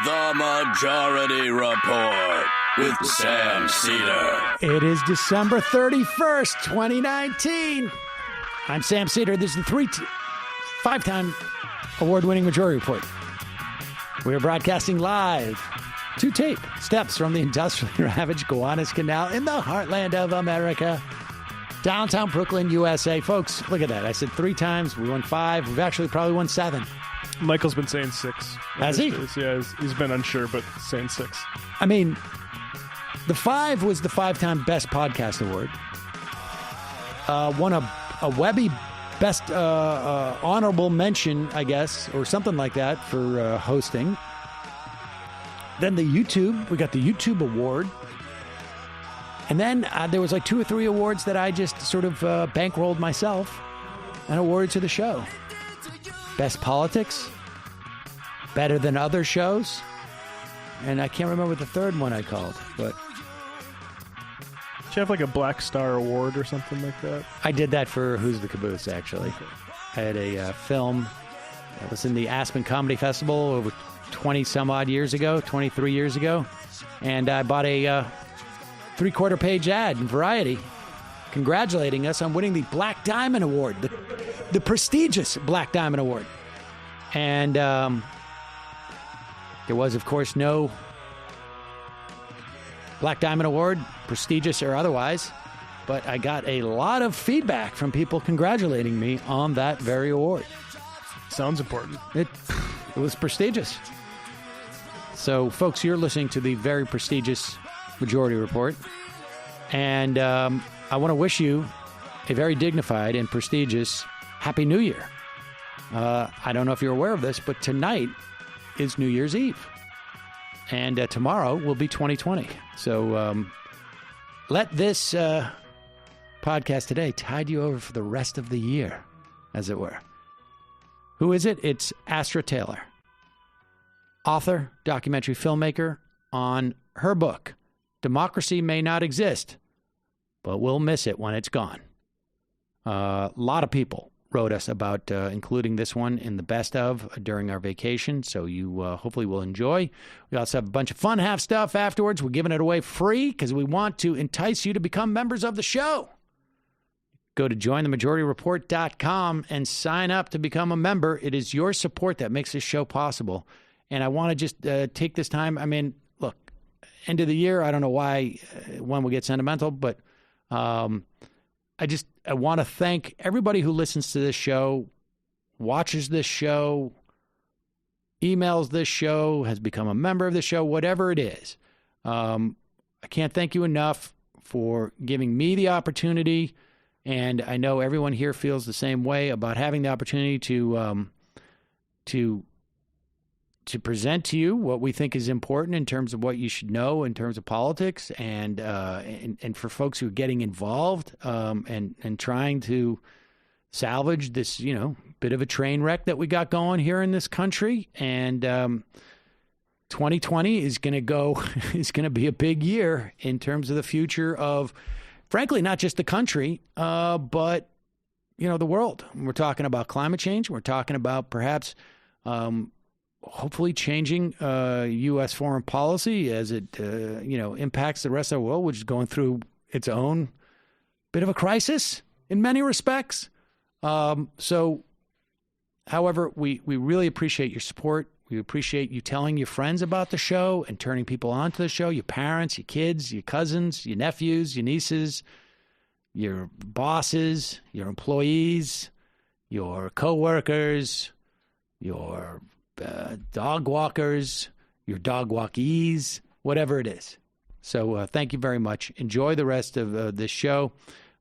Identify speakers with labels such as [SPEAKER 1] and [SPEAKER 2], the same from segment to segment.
[SPEAKER 1] The Majority Report with Sam Cedar.
[SPEAKER 2] It is December 31st, 2019. I'm Sam Cedar. This is the five-time award-winning Majority Report. We are broadcasting live to tape steps from the industrially ravaged Gowanus Canal in the heartland of America, downtown Brooklyn, USA. Folks, look at that. I said 3 times. We won 5. We've actually probably won 7.
[SPEAKER 3] Michael's been saying 6.
[SPEAKER 2] Has he?
[SPEAKER 3] Yeah, he's been unsure, but saying 6.
[SPEAKER 2] I mean, the 5 was the 5-time Best Podcast Award. Won a Webby Best Honorable Mention, I guess, or something like that for hosting. Then the YouTube, we got the YouTube Award. And then there was like 2 or 3 awards that I just sort of bankrolled myself and awarded to the show. Best Politics, Better Than Other Shows, and I can't remember the third one I called, but...
[SPEAKER 3] Did you have like a Black Star Award or something like that?
[SPEAKER 2] I did that for Who's the Caboose, actually. Okay. I had a film that was in the Aspen Comedy Festival over 20-some-odd years ago, 23 years ago, and I bought a 3/4 page ad in Variety congratulating us on winning the Black Diamond Award, the prestigious Black Diamond Award. And there was, of course, no Black Diamond Award, prestigious or otherwise, but I got a lot of feedback from people congratulating me on that very award.
[SPEAKER 3] Sounds important.
[SPEAKER 2] It was prestigious. So, folks, you're listening to the very prestigious Majority Report, and I want to wish you a very dignified and prestigious Happy New Year. I don't know if you're aware of this, but tonight is New Year's Eve. And tomorrow will be 2020. So let this podcast today tide you over for the rest of the year, as it were. Who is it? It's Astra Taylor, author, documentary filmmaker, on her book, Democracy May Not Exist, but we'll miss it when it's gone. A lot of people wrote us about including this one in the best of during our vacation, so you hopefully will enjoy. We also have a bunch of fun half stuff afterwards. We're giving it away free because we want to entice you to become members of the show. Go to jointhemajorityreport.com and sign up to become a member. It is your support that makes this show possible. And I want to just take this time. I mean, look, end of the year, I don't know why one will get sentimental, but I want to thank everybody who listens to this show, watches this show, emails this show, has become a member of the show, whatever it is. I can't thank you enough for giving me the opportunity, and I know everyone here feels the same way about having the opportunity to present to you what we think is important in terms of what you should know in terms of politics, and for folks who are getting involved and trying to salvage this, bit of a train wreck that we got going here in this country. And 2020 is going to be a big year in terms of the future of, frankly, not just the country, but the world. We're talking about climate change. We're talking about perhaps hopefully changing U.S. foreign policy as it, impacts the rest of the world, which is going through its own bit of a crisis in many respects. So, however, we really appreciate your support. We appreciate you telling your friends about the show and turning people on to the show, your parents, your kids, your cousins, your nephews, your nieces, your bosses, your employees, your coworkers, your dog walkers, your dog walkies, whatever it is. So thank you very much. Enjoy the rest of this show.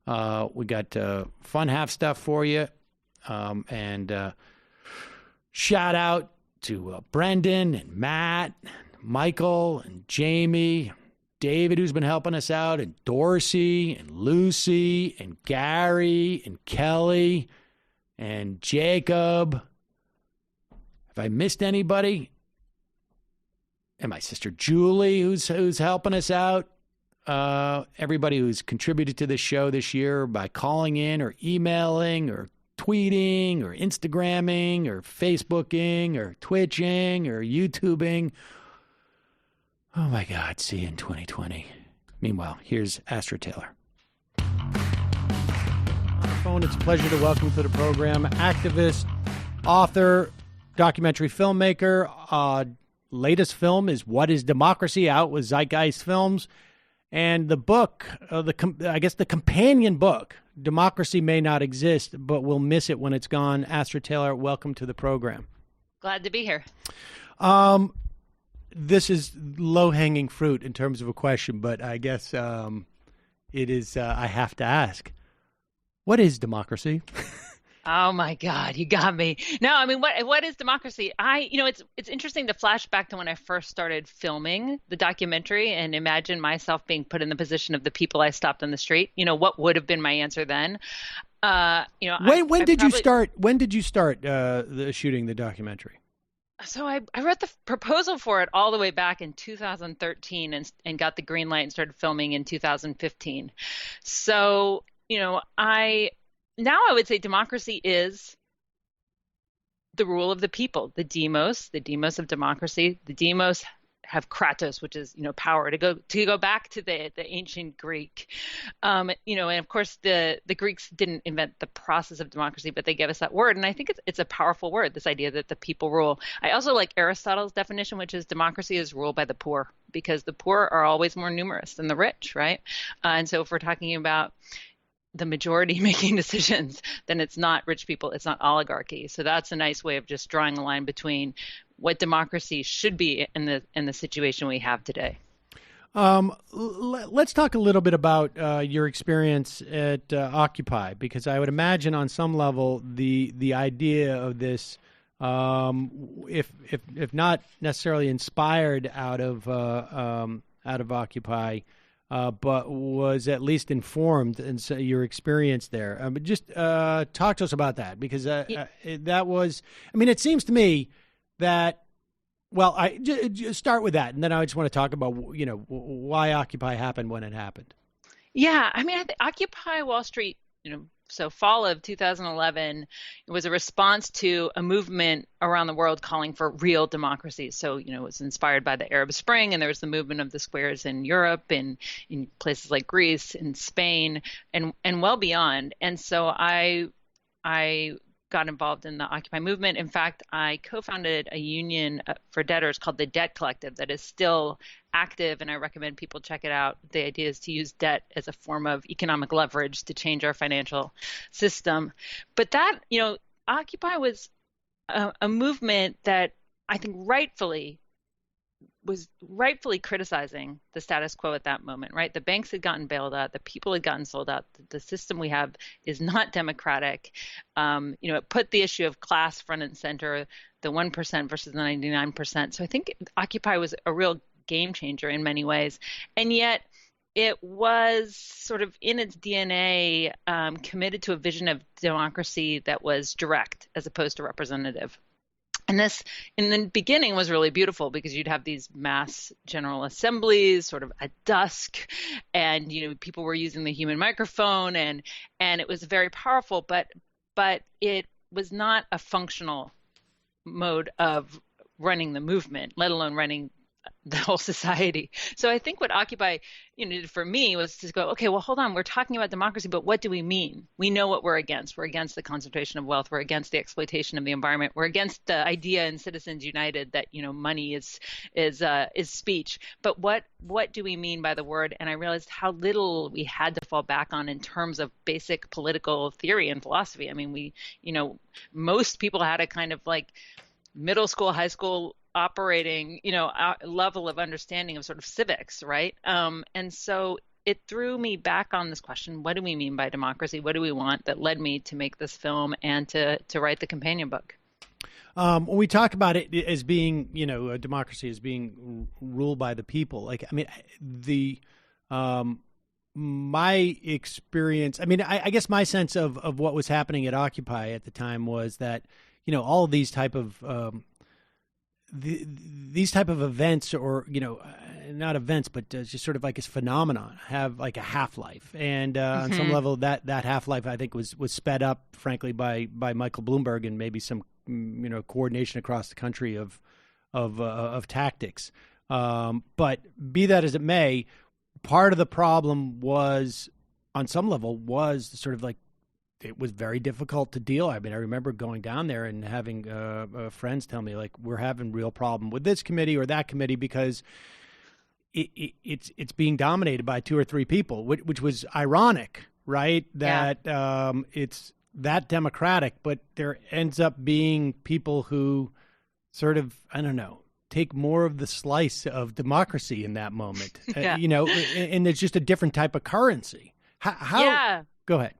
[SPEAKER 2] We got fun half stuff for you. And shout out to Brendan and Matt, and Michael and Jamie, David, who's been helping us out, and Dorsey and Lucy and Gary and Kelly and Jacob. Have I missed anybody? And my sister Julie, who's helping us out. Everybody who's contributed to this show this year by calling in or emailing or tweeting or Instagramming or Facebooking or Twitching or YouTubing Oh my God, see you in 2020. Meanwhile, here's Astra Taylor. On the phone, it's a pleasure to welcome to the program activist, author, documentary filmmaker. Latest film is What is Democracy, out with Zeitgeist Films. And the book, the companion book, Democracy May Not Exist, but we'll miss it when it's gone. Astra Taylor, welcome to the program.
[SPEAKER 4] Glad to be here.
[SPEAKER 2] This is low-hanging fruit in terms of a question, but I guess it is. I have to ask, what is democracy?
[SPEAKER 4] Oh my God, you got me. No, I mean, what is democracy? It's interesting to flash back to when I first started filming the documentary and imagine myself being put in the position of the people I stopped on the street. What would have been my answer then?
[SPEAKER 2] When did you start shooting the documentary?
[SPEAKER 4] So I wrote the proposal for it all the way back in 2013 and got the green light and started filming in 2015. So, now I would say democracy is the rule of the people, the demos of democracy. The demos have kratos, which is, power, to go back to the ancient Greek. And of course the Greeks didn't invent the process of democracy, but they gave us that word. And I think it's a powerful word, this idea that the people rule. I also like Aristotle's definition, which is democracy is ruled by the poor, because the poor are always more numerous than the rich, right? And so if we're talking about the majority making decisions, then it's not rich people, it's not oligarchy. So that's a nice way of just drawing a line between what democracy should be in the situation we have today.
[SPEAKER 2] Let's talk a little bit about your experience at Occupy, because I would imagine on some level the idea of this, if not necessarily inspired out of Occupy, but was at least informed, and so your experience there. But just talk to us about that, because that was. I mean, it seems to me that. Well, I just start with that, and then I just want to talk about why Occupy happened when it happened.
[SPEAKER 4] Yeah, I mean, Occupy Wall Street, so fall of 2011, it was a response to a movement around the world calling for real democracy. So, it was inspired by the Arab Spring, and there was the movement of the squares in Europe and in places like Greece and Spain and well beyond. And so I got involved in the Occupy movement. In fact, I co-founded a union for debtors called the Debt Collective that is still active, and I recommend people check it out. The idea is to use debt as a form of economic leverage to change our financial system. But that, Occupy was a movement that I think was rightfully criticizing the status quo at that moment, right? The banks had gotten bailed out, the people had gotten sold out, the system we have is not democratic. It put the issue of class front and center, the 1% versus the 99%. So I think Occupy was a real game changer in many ways. And yet it was sort of in its DNA committed to a vision of democracy that was direct as opposed to representative. And this, in the beginning, was really beautiful because you'd have these mass general assemblies sort of at dusk, and people were using the human microphone, and it was very powerful, but it was not a functional mode of running the movement, let alone running the whole society. So I think what Occupy did for me was to go, okay, well, hold on, we're talking about democracy, but what do we mean? We know what we're against. We're against the concentration of wealth. We're against the exploitation of the environment. We're against the idea in Citizens United that money is speech. But what do we mean by the word? And I realized how little we had to fall back on in terms of basic political theory and philosophy. I mean, most people had a kind of like middle school, high school operating, level of understanding of sort of civics, right? And so it threw me back on this question: what do we mean by democracy? What do we want? That led me to make this film and to write the companion book.
[SPEAKER 2] When we talk about it as being, a democracy as being ruled by the people, my experience, I guess my sense of what was happening at Occupy at the time was that, all of these type of these type of events, or not events, but just sort of like this phenomenon, have like a half-life, and on some level that half-life I think was sped up, frankly, by Michael Bloomberg and maybe some coordination across the country of tactics. But be that as it may, part of the problem was, on some level, was sort of like it was very difficult to deal. I mean, I remember going down there and having friends tell me, like, we're having real problem with this committee or that committee because it's being dominated by two or three people, which was ironic, right? That it's that democratic, but there ends up being people who sort of, I don't know, take more of the slice of democracy in that moment, and it's just a different type of currency. How? Go ahead.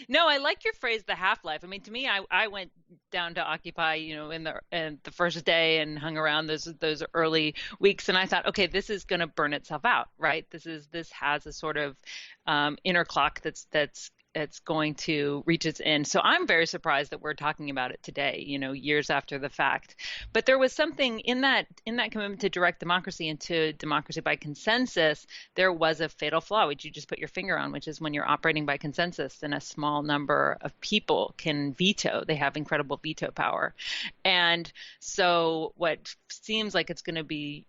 [SPEAKER 4] No, I like your phrase, the half-life. I mean, to me, I went down to Occupy, in the first day and hung around those early weeks, and I thought, okay, this is going to burn itself out, right? This has a sort of inner clock that's going to reach its end. So I'm very surprised that we're talking about it today, years after the fact. But there was something in that commitment to direct democracy and to democracy by consensus. There was a fatal flaw, which you just put your finger on, which is when you're operating by consensus, then a small number of people can veto. They have incredible veto power. And so what seems like it's going to be,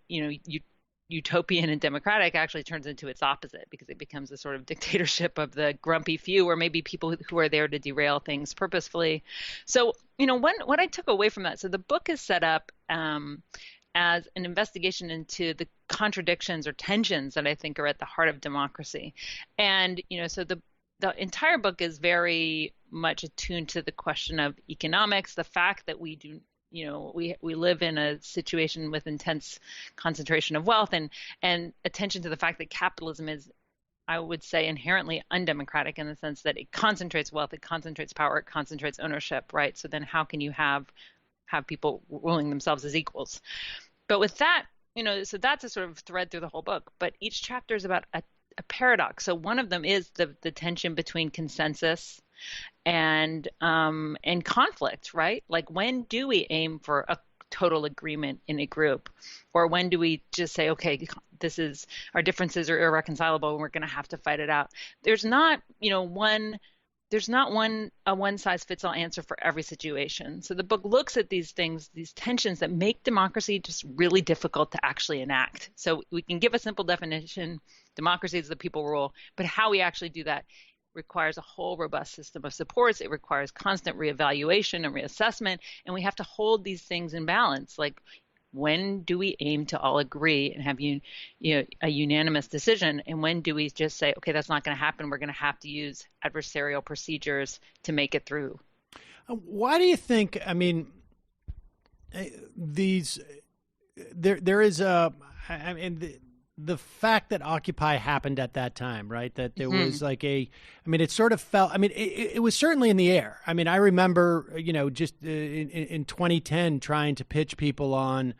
[SPEAKER 4] utopian and democratic actually turns into its opposite, because it becomes a sort of dictatorship of the grumpy few, or maybe people who are there to derail things purposefully. So, what I took away from that, so the book is set up as an investigation into the contradictions or tensions that I think are at the heart of democracy. And, so the entire book is very much attuned to the question of economics, the fact that we live in a situation with intense concentration of wealth, and attention to the fact that capitalism is, I would say, inherently undemocratic in the sense that it concentrates wealth, it concentrates power, it concentrates ownership, right? So then how can you have people ruling themselves as equals? But with that, so that's a sort of thread through the whole book. But each chapter is about a paradox. So one of them is the tension between consensus and conflict, right? Like, when do we aim for a total agreement in a group, or when do we just say, okay, our differences are irreconcilable and we're going to have to fight it out? There's not, a one size fits all answer for every situation. So the book looks at these things, these tensions that make democracy just really difficult to actually enact. So we can give a simple definition: democracy is the people rule, but how we actually do that requires a whole robust system of supports. It requires constant reevaluation and reassessment, and we have to hold these things in balance. Like, when do we aim to all agree and have a unanimous decision, and when do we just say, okay, that's not going to happen, we're going to have to use adversarial procedures to make it through?
[SPEAKER 2] Why do you think, I mean, there is the fact that Occupy happened at that time, right? That there was like it sort of felt, it was certainly in the air. I mean, I remember, just in 2010 trying to pitch people on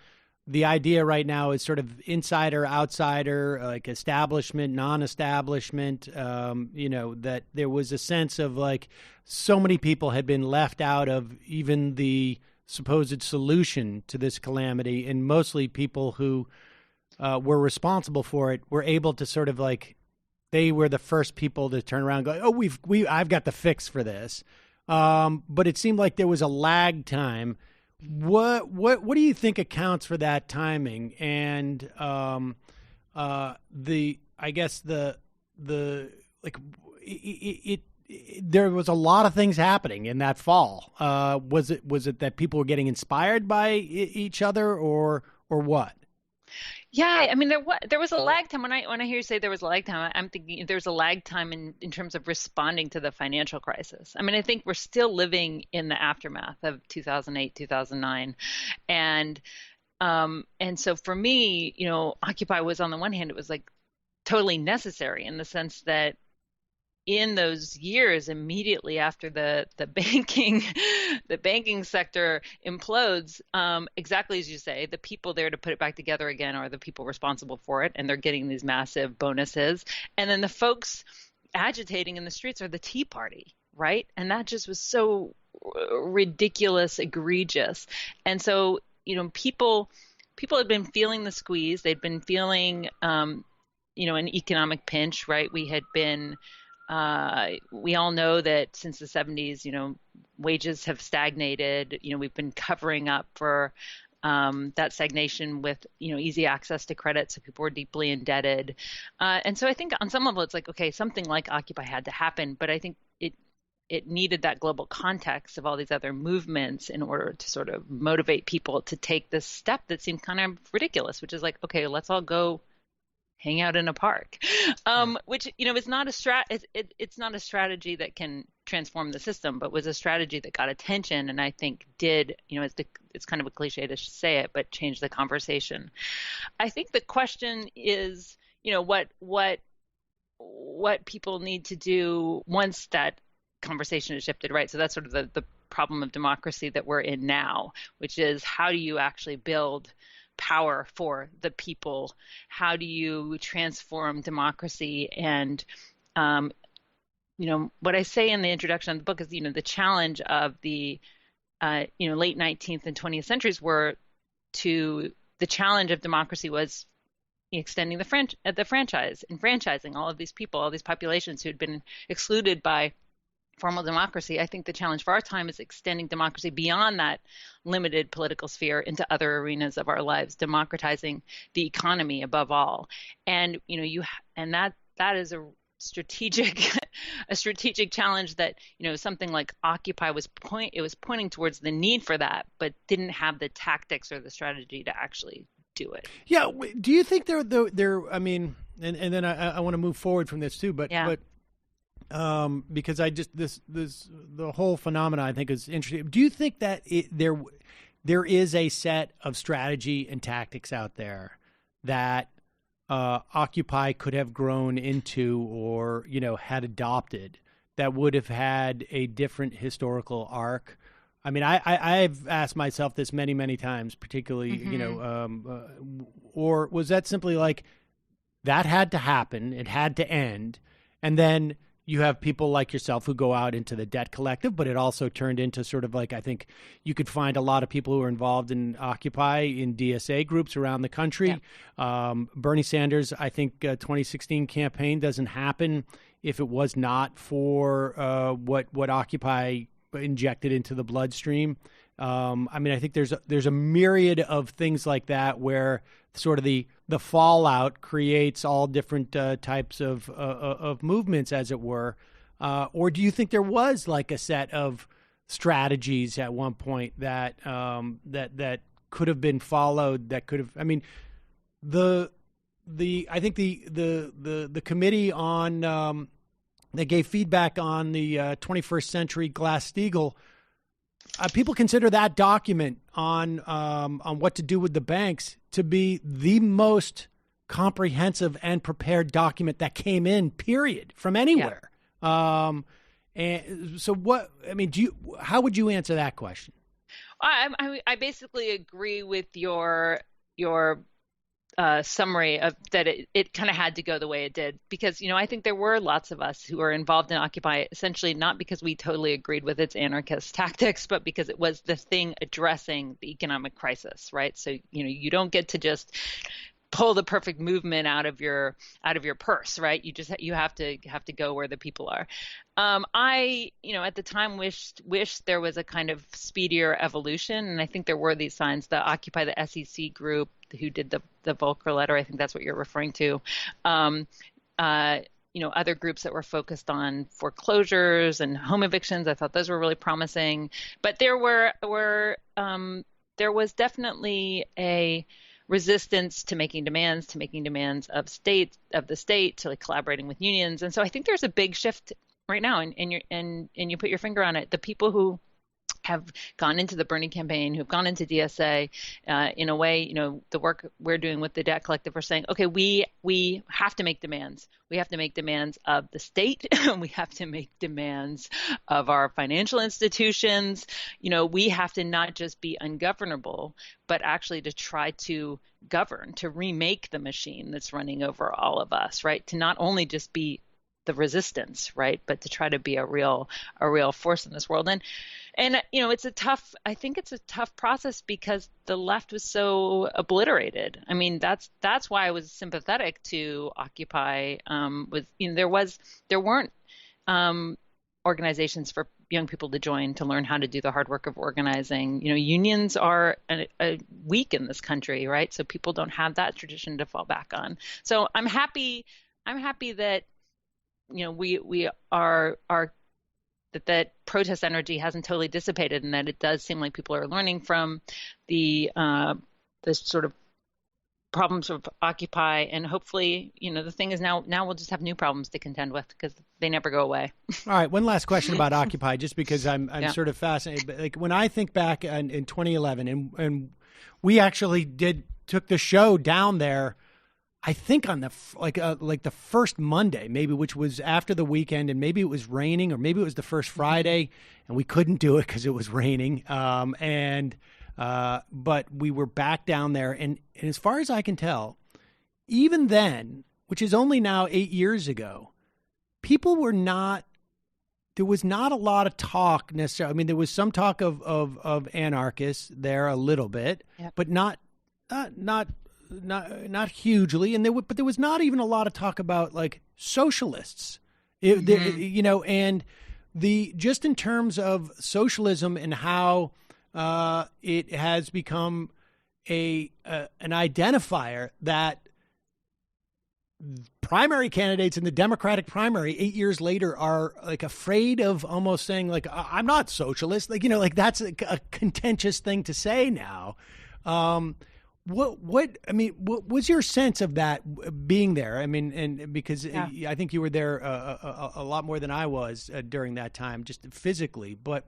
[SPEAKER 2] the idea right now is sort of insider, outsider, like establishment, non-establishment, that there was a sense of like so many people had been left out of even the supposed solution to this calamity, and mostly people who were responsible for it were able to sort of like, they were the first people to turn around and go, oh, I've got the fix for this. But it seemed like there was a lag time. What do you think accounts for that timing? And there was a lot of things happening in that fall. Was it that people were getting inspired by each other, or what?
[SPEAKER 4] Yeah, I mean, there was a lag time. When I hear you say there was a lag time, I'm thinking there's a lag time in terms of responding to the financial crisis. I mean, I think we're still living in the aftermath of 2008, 2009, and so for me, Occupy was, on the one hand, it was like totally necessary in the sense that in those years immediately after the banking sector implodes, exactly as you say, the people there to put it back together again are the people responsible for it, and they're getting these massive bonuses. And then the folks agitating in the streets are the Tea Party, right? And that just was so ridiculous, egregious. And so, people had been feeling the squeeze. They'd been feeling, an economic pinch, right? We had been we all know that since the 70s, wages have stagnated. We've been covering up for that stagnation with, easy access to credit, so people were deeply indebted. And so I think on some level it's like, okay, something like Occupy had to happen, but I think it needed that global context of all these other movements in order to sort of motivate people to take this step that seemed kind of ridiculous, which is like, okay, let's all go hang out in a park, which, is not it's not a strategy that can transform the system, but was a strategy that got attention, and I think did, it's kind of a cliche to say it, but change the conversation. I think the question is, what people need to do once that conversation has shifted, right? So that's sort of the problem of democracy that we're in now, which is, how do you actually build power for the people? How do you transform democracy? And what I say in the introduction of the book is, the challenge of the late 19th and 20th centuries the challenge of democracy was extending the franchise and franchising all of these people, all these populations who had been excluded by formal democracy. I think the challenge for our time is extending democracy beyond that limited political sphere into other arenas of our lives, democratizing the economy above all. And that is a strategic challenge that, something like Occupy was pointing towards the need for that, but didn't have the tactics or the strategy to actually do it.
[SPEAKER 2] Yeah. Do you think there? I mean, and then I want to move forward from this too, but because the whole phenomena I think is interesting. Do you think that there is a set of strategy and tactics out there that Occupy could have grown into, or had adopted, that would have had a different historical arc? I mean, I've asked myself this many, many times, particularly, or was that simply like that had to happen, it had to end, and then you have people like yourself who go out into the debt collective, but it also turned into sort of like, I think you could find a lot of people who are involved in Occupy in DSA groups around the country. Yeah. Bernie Sanders, I think 2016 campaign doesn't happen if it was not for what Occupy injected into the bloodstream. I mean, I think there's a myriad of things like that where sort of the fallout creates all different types of movements, as it were. Or do you think there was like a set of strategies at one point that that could have been followed? That could have. I mean, I think the committee on that gave feedback on the 21st Century Glass-Steagall. People consider that document on what to do with the banks to be the most comprehensive and prepared document that came in, period, from anywhere. Yeah. And so, how would you answer that question?
[SPEAKER 4] I basically agree with your summary of that. It kind of had to go the way it did, because I think there were lots of us who were involved in Occupy, essentially not because we totally agreed with its anarchist tactics, but because it was the thing addressing the economic crisis, right? So you don't get to just pull the perfect movement out of your purse, right? You have to go where the people are. I at the time wished there was a kind of speedier evolution, and I think there were these signs. The Occupy the SEC group who did the Volcker letter, I think that's what you're referring to. Other groups that were focused on foreclosures and home evictions, I thought those were really promising. But there was definitely a resistance to making demands of the state, to like collaborating with unions. And so I think there's a big shift right now, and you put your finger on it. The people who have gone into the Bernie campaign, who've gone into DSA, in a way, the work we're doing with the debt collective, we're saying, okay, we have to make demands. We have to make demands of the state. We have to make demands of our financial institutions. We have to not just be ungovernable, but actually to try to govern, to remake the machine that's running over all of us, right? To not only just be the resistance, right, but to try to be a real force in this world. And I think it's a tough process because the left was so obliterated. I mean, that's why I was sympathetic to Occupy. There weren't organizations for young people to join, to learn how to do the hard work of organizing. Unions are weak in this country, right? So people don't have that tradition to fall back on. So I'm happy that we are that protest energy hasn't totally dissipated, and that it does seem like people are learning from the sort of problems of Occupy, and hopefully, the thing is now we'll just have new problems to contend with because they never go away.
[SPEAKER 2] All right, one last question about Occupy, just because I'm sort of fascinated. But like when I think back in 2011, and we actually took the show down there, I think on the the first Monday, maybe, which was after the weekend, and maybe it was raining, or maybe it was the first Friday, and we couldn't do it because it was raining. But we were back down there, and as far as I can tell, even then, which is only now 8 years ago, people were not. There was not a lot of talk necessarily. I mean, there was some talk of anarchists there a little bit, yep, but not hugely. And but there was not even a lot of talk about like socialists, and just in terms of socialism and how it has become an identifier that primary candidates in the Democratic primary 8 years later are like afraid of almost saying like, I'm not socialist. Like that's a contentious thing to say now. What was your sense of that being there? I mean, and because I think you were there a lot more than I was during that time, just physically. But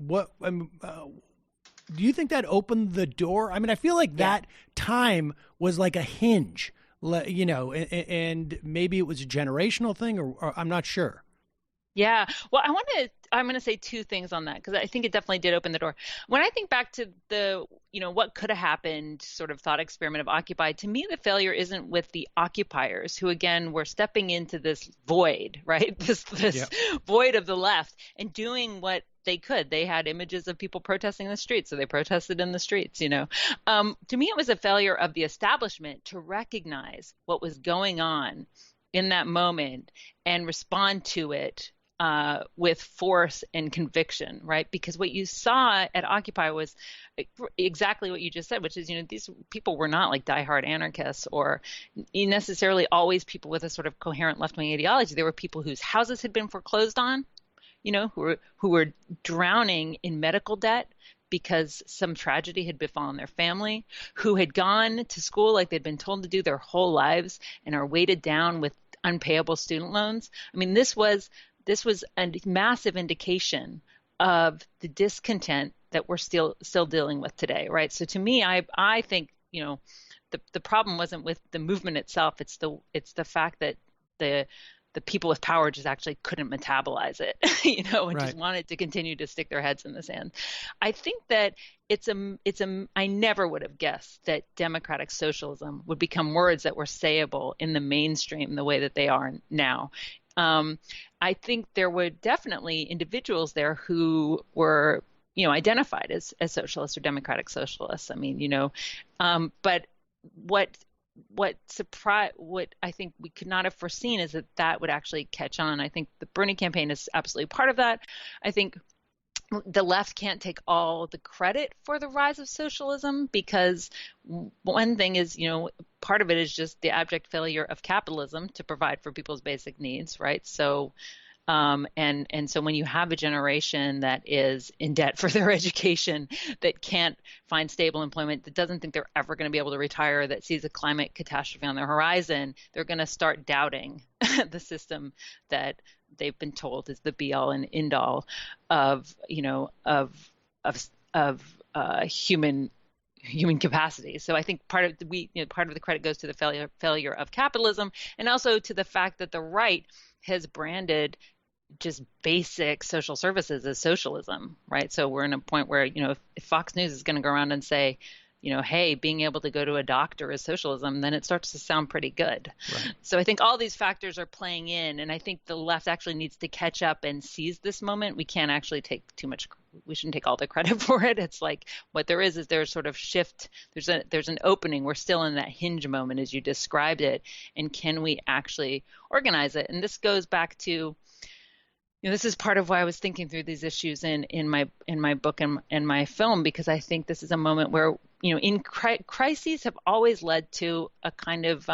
[SPEAKER 2] do you think that opened the door? I mean, I feel like that time was like a hinge, and maybe it was a generational thing, or I'm not sure.
[SPEAKER 4] Yeah. Well, I'm going to say two things on that, because I think it definitely did open the door. When I think back to the, what could have happened sort of thought experiment of Occupy, to me, the failure isn't with the occupiers who, again, were stepping into this void, right? This void of the left and doing what they could. They had images of people protesting in the streets, so they protested in the streets, To me, it was a failure of the establishment to recognize what was going on in that moment and respond to it with force and conviction, right? Because what you saw at Occupy was exactly what you just said, which is, these people were not like diehard anarchists or necessarily always people with a sort of coherent left-wing ideology. They were people whose houses had been foreclosed on, who were drowning in medical debt because some tragedy had befallen their family, who had gone to school like they'd been told to do their whole lives and are weighted down with unpayable student loans. I mean, this was a massive indication of the discontent that we're still dealing with today, right? So to me, I think the problem wasn't with the movement itself. It's the fact that the people with power just actually couldn't metabolize it, and just wanted to continue to stick their heads in the sand. I think that I never would have guessed that democratic socialism would become words that were sayable in the mainstream the way that they are now. I think there were definitely individuals there who were, identified as socialists or democratic socialists. I mean, but what I think we could not have foreseen is that would actually catch on. I think the Bernie campaign is absolutely part of that. I think the left can't take all the credit for the rise of socialism, because one thing is, part of it is just the abject failure of capitalism to provide for people's basic needs, right? So, and so when you have a generation that is in debt for their education, that can't find stable employment, that doesn't think they're ever going to be able to retire, that sees a climate catastrophe on the horizon, they're going to start doubting the system that they've been told is the be all and end all of human capacity. So I think part of the credit goes to the failure of capitalism, and also to the fact that the right has branded just basic social services as socialism, right? So we're in a point where, if Fox News is going to go around and say, hey, being able to go to a doctor is socialism, then it starts to sound pretty good. Right. So I think all these factors are playing in, and I think the left actually needs to catch up and seize this moment. We can't actually take too much. We shouldn't take all the credit for it. It's like what there is there's sort of shift. There's an opening. We're still in that hinge moment as you described it, and can we actually organize it? And this goes back to, this is part of why I was thinking through these issues in my book and my film, because I think this is a moment where, crises have always led to a kind of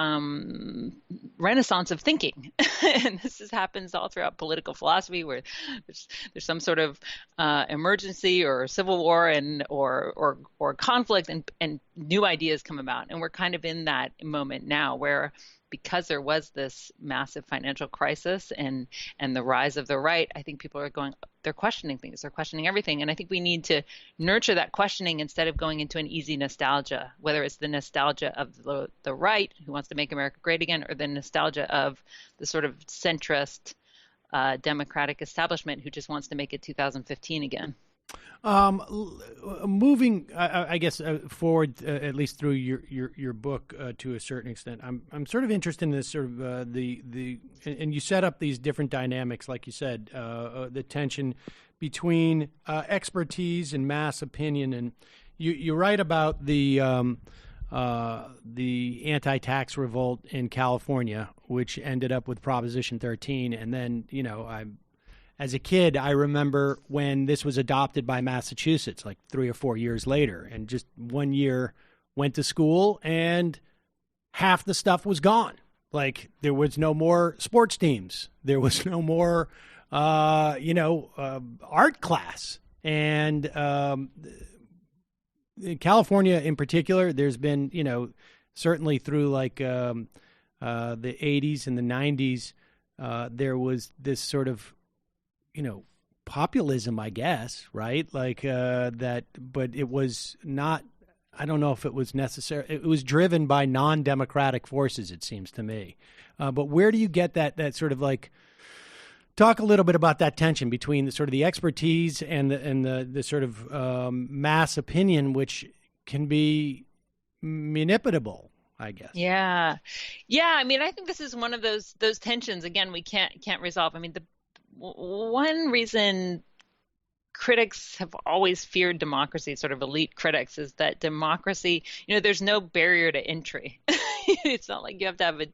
[SPEAKER 4] renaissance of thinking. And this happens all throughout political philosophy, where there's some sort of emergency or civil war or conflict, and new ideas come about. And we're kind of in that moment now where, because there was this massive financial crisis and the rise of the right, I think people are they're questioning things, they're questioning everything. And I think we need to nurture that questioning instead of going into an easy nostalgia, whether it's the nostalgia of the right who wants to make America great again, or the nostalgia of the sort of centrist democratic establishment who just wants to make it 2015 again.
[SPEAKER 2] Moving, I guess, forward, at least through your book to a certain extent, I'm sort of interested in this sort of and you set up these different dynamics, like you said, the tension between expertise and mass opinion, and you write about the anti-tax revolt in California, which ended up with Proposition 13, and then as a kid, I remember when this was adopted by Massachusetts, like 3 or 4 years later, and just 1 year went to school and half the stuff was gone. Like, there was no more sports teams. There was no more, art class. And in California in particular, there's been, certainly through like the 80s and the 90s, there was this sort of, populism, I guess, right? Like that, but it was not, I don't know if it was necessary. It was driven by non-democratic forces, it seems to me. But where do you get that sort of like, talk a little bit about that tension between the sort of the expertise and the sort of mass opinion, which can be manipulable, I guess.
[SPEAKER 4] Yeah. I mean, I think this is one of those tensions, again, we can't resolve. I mean, the one reason critics have always feared democracy, sort of elite critics, is that democracy, there's no barrier to entry. It's not like you have to have a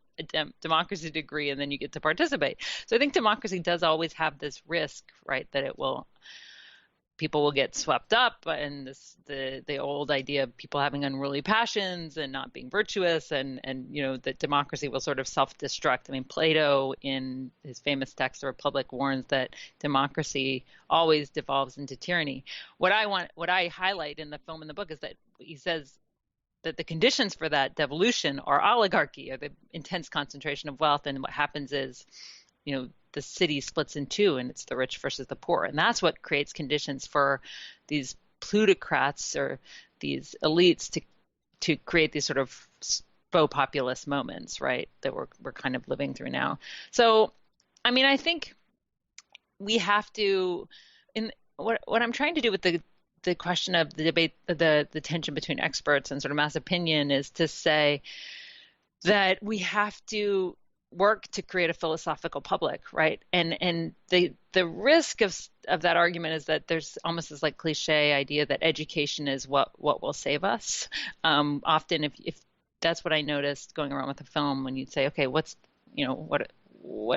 [SPEAKER 4] democracy degree and then you get to participate. So I think democracy does always have this risk, right, that people will get swept up in the old idea of people having unruly passions and not being virtuous, and that democracy will sort of self-destruct. I mean, Plato, in his famous text The Republic, warns that democracy always devolves into tyranny. What I highlight in the film and the book is that he says that the conditions for that devolution are oligarchy, or the intense concentration of wealth, and what happens is, the city splits in two, and it's the rich versus the poor. And that's what creates conditions for these plutocrats or these elites to create these sort of faux populist moments, right, that we're kind of living through now. So, I mean, I think we have to, what I'm trying to do with the question of the debate, the tension between experts and sort of mass opinion, is to say that we have to work to create a philosophical public, right? And the risk of that argument is that there's almost this like cliche idea that education is what will save us. Often, if that's what I noticed going around with the film, when you'd say, okay,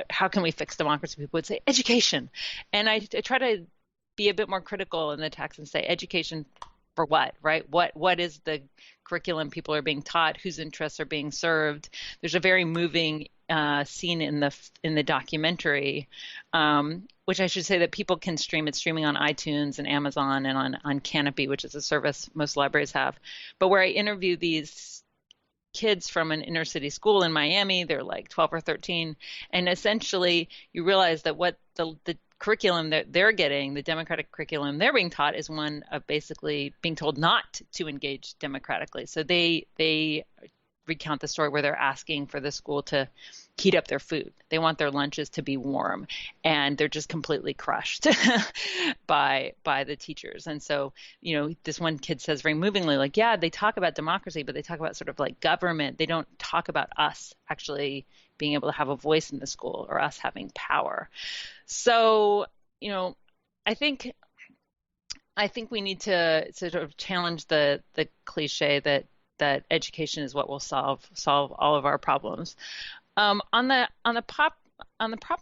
[SPEAKER 4] how can we fix democracy? People would say education, and I try to be a bit more critical in the text and say education for what, right? What is the curriculum people are being taught? Whose interests are being served? There's a very moving scene in the documentary, which I should say that people can stream. It's streaming on iTunes and Amazon and on Canopy, which is a service most libraries have. But where I interview these kids from an inner city school in Miami, they're like 12 or 13, and essentially you realize that what the curriculum that they're getting, the democratic curriculum they're being taught, is one of basically being told not to engage democratically. So they recount the story where they're asking for the school to heat up their food. They want their lunches to be warm, and they're just completely crushed by the teachers. And so, this one kid says very movingly, like, yeah, they talk about democracy, but they talk about sort of like government. They don't talk about us actually being able to have a voice in the school, or us having power. So, I think we need to sort of challenge the cliche that education is what will solve all of our problems. On the Prop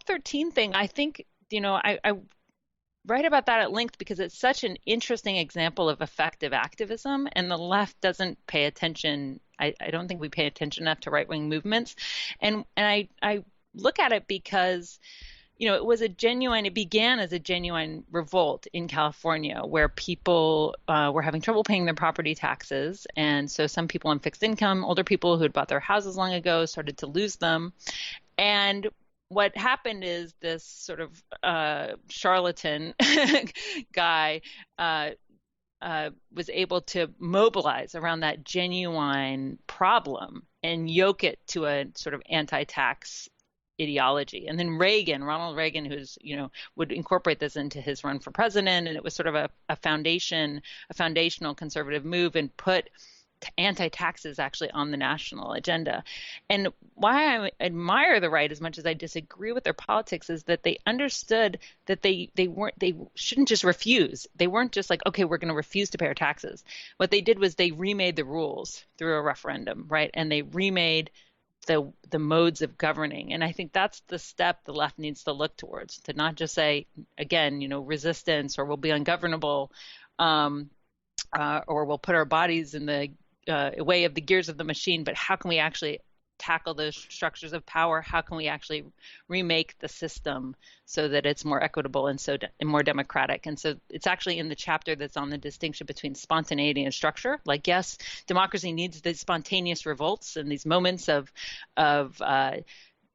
[SPEAKER 4] 13 thing, I think I write about that at length because it's such an interesting example of effective activism, and the left doesn't pay attention. I don't think we pay attention enough to right-wing movements, and I look at it because it began as a genuine revolt in California where people were having trouble paying their property taxes. And so some people on fixed income, older people who had bought their houses long ago, started to lose them. And what happened is this sort of charlatan guy was able to mobilize around that genuine problem and yoke it to a sort of anti-tax ideology. And then Ronald Reagan, would incorporate this into his run for president, and it was sort of a foundational conservative move, and put anti-taxes actually on the national agenda. And why I admire the right as much as I disagree with their politics is that they understood that they shouldn't just refuse. They weren't just like, okay, we're going to refuse to pay our taxes. What they did was they remade the rules through a referendum, right? And they remade the modes of governing. And I think that's the step the left needs to look towards, to not just say, again, resistance, or we'll be ungovernable, or we'll put our bodies in the way of the gears of the machine, but how can we actually tackle those structures of power? How can we actually remake the system so that it's more equitable and more democratic? And so it's actually in the chapter that's on the distinction between spontaneity and structure. Like, yes, democracy needs these spontaneous revolts and these moments of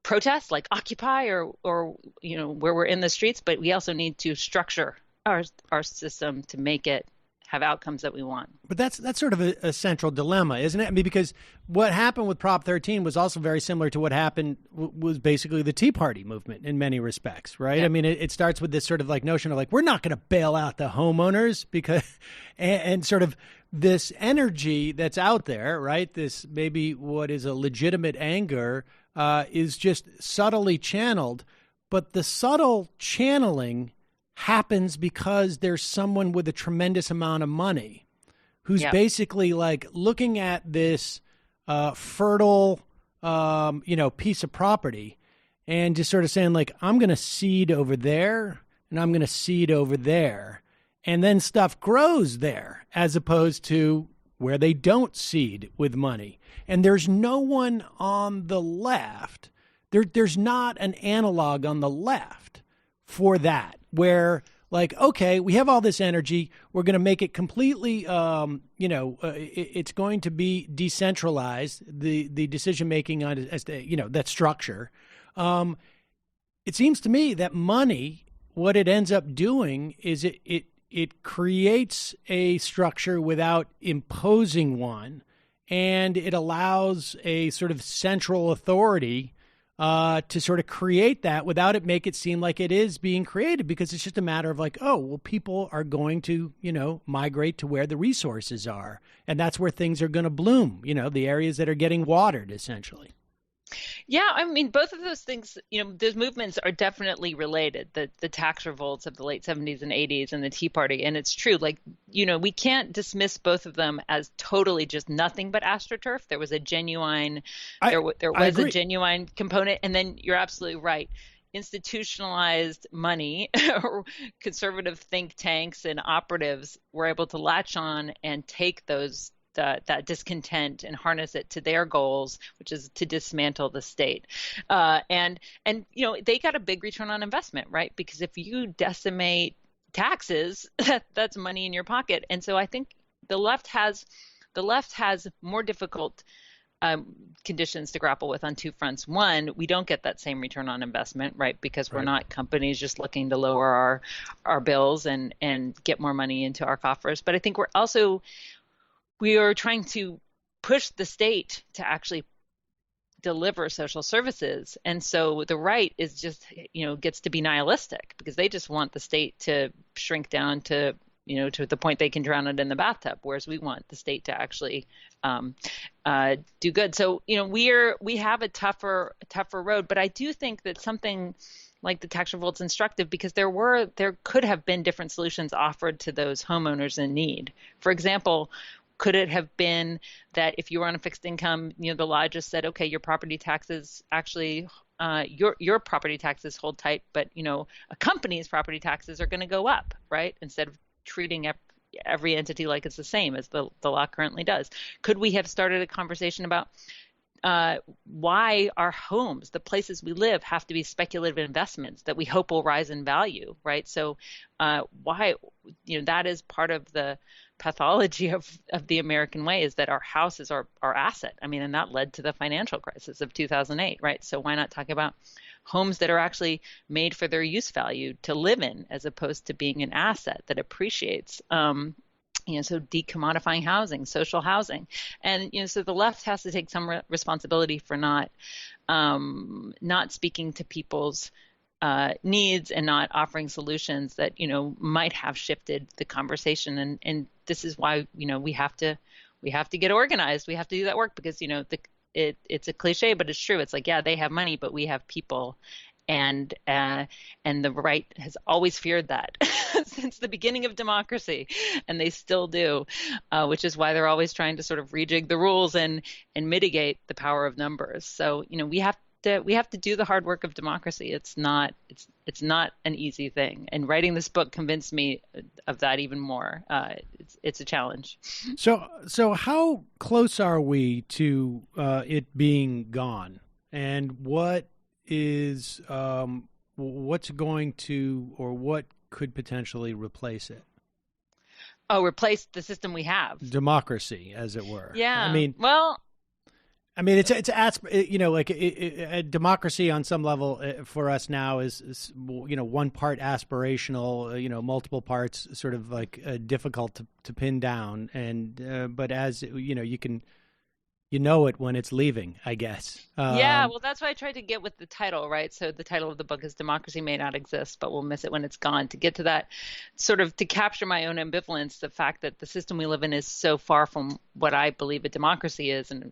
[SPEAKER 4] protest, like Occupy or where we're in the streets, but we also need to structure our system to make it have outcomes that we want.
[SPEAKER 2] But that's sort of a central dilemma, isn't it? I mean, because what happened with Prop 13 was also very similar to what happened was basically the Tea Party movement in many respects, right? Yeah. I mean, it starts with this sort of like notion of like, we're not going to bail out the homeowners because, and sort of this energy that's out there, right? This maybe what is a legitimate anger is just subtly channeled, but the subtle channeling happens because there's someone with a tremendous amount of money who's basically like looking at this fertile, piece of property and just sort of saying like, I'm going to seed over there and I'm going to seed over there. And then stuff grows there as opposed to where they don't seed with money. And there's no one on the left. There's not an analog on the left for that, where like, okay, we have all this energy. We're going to make it completely, it's going to be decentralized, the decision-making on as to, that structure. It seems to me that money, what it ends up doing is it creates a structure without imposing one, and it allows a sort of central authority to sort of create that without it make it seem like it is being created, because it's just a matter of like, oh, well, people are going to, migrate to where the resources are. And that's where things are going to bloom, the areas that are getting watered, essentially.
[SPEAKER 4] Yeah, I mean, both of those things, those movements are definitely related, the tax revolts of the late 70s and 80s and the Tea Party. And it's true, like, we can't dismiss both of them as totally just nothing but AstroTurf. There was a genuine, there was a genuine component. And then you're absolutely right. Institutionalized money, or conservative think tanks and operatives were able to latch on and take that discontent and harness it to their goals, which is to dismantle the state. And they got a big return on investment, right? Because if you decimate taxes, that's money in your pocket. And so I think the left has more difficult conditions to grapple with on two fronts. One, we don't get that same return on investment, right? Because we're not companies just looking to lower our bills and get more money into our coffers. But I think we are trying to push the state to actually deliver social services. And so the right is just, gets to be nihilistic because they just want the state to shrink down to, to the point they can drown it in the bathtub, whereas we want the state to actually do good. So, we have a tougher road, but I do think that something like the tax revolt's instructive because there could have been different solutions offered to those homeowners in need. For example, could it have been that if you were on a fixed income, the law just said, okay, your property taxes actually your property taxes hold tight, but a company's property taxes are going to go up, right? Instead of treating every entity like it's the same as the law currently does. Could we have started a conversation about why our homes, the places we live, have to be speculative investments that we hope will rise in value, right? So why, that is part of the pathology of the American way, is that our house is our asset. I mean, and that led to the financial crisis of 2008, right? So why not talk about homes that are actually made for their use value to live in, as opposed to being an asset that appreciates? So decommodifying housing, social housing. And, so the left has to take some responsibility for not speaking to people's needs and not offering solutions that, might have shifted the conversation. And this is why, we have to get organized. We have to do that work because, it's a cliche, but it's true. It's like, yeah, they have money, but we have people. And the right has always feared that since the beginning of democracy, and they still do, which is why they're always trying to sort of rejig the rules and mitigate the power of numbers. So we have to do the hard work of democracy. It's not an easy thing, and writing this book convinced me of that even more. It's a challenge.
[SPEAKER 2] So how close are we to it being gone, and what is what's going to, or what could potentially replace it?
[SPEAKER 4] Oh, replace the system we have.
[SPEAKER 2] Democracy, as it were.
[SPEAKER 4] Yeah.
[SPEAKER 2] It's democracy on some level for us now is one part aspirational, multiple parts sort of like difficult to pin down, and but as you can. It when it's leaving, I guess.
[SPEAKER 4] Yeah, well, that's why I tried to get with the title, right? So the title of the book is Democracy May Not Exist, but we'll miss it when it's gone. To get to that sort of, to capture my own ambivalence, the fact that the system we live in is so far from what I believe a democracy is. And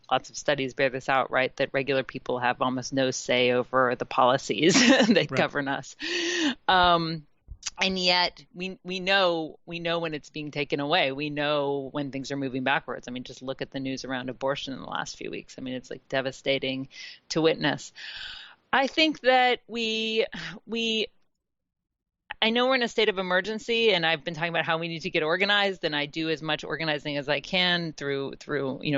[SPEAKER 4] lots of studies bear this out, right? That regular people have almost no say over the policies that govern us. And yet we know when it's being taken away. We know when things are moving backwards. I mean, just look at the news around abortion in the last few weeks. I mean, it's like devastating to witness. I think that I know we're in a state of emergency, and I've been talking about how we need to get organized, and I do as much organizing as I can through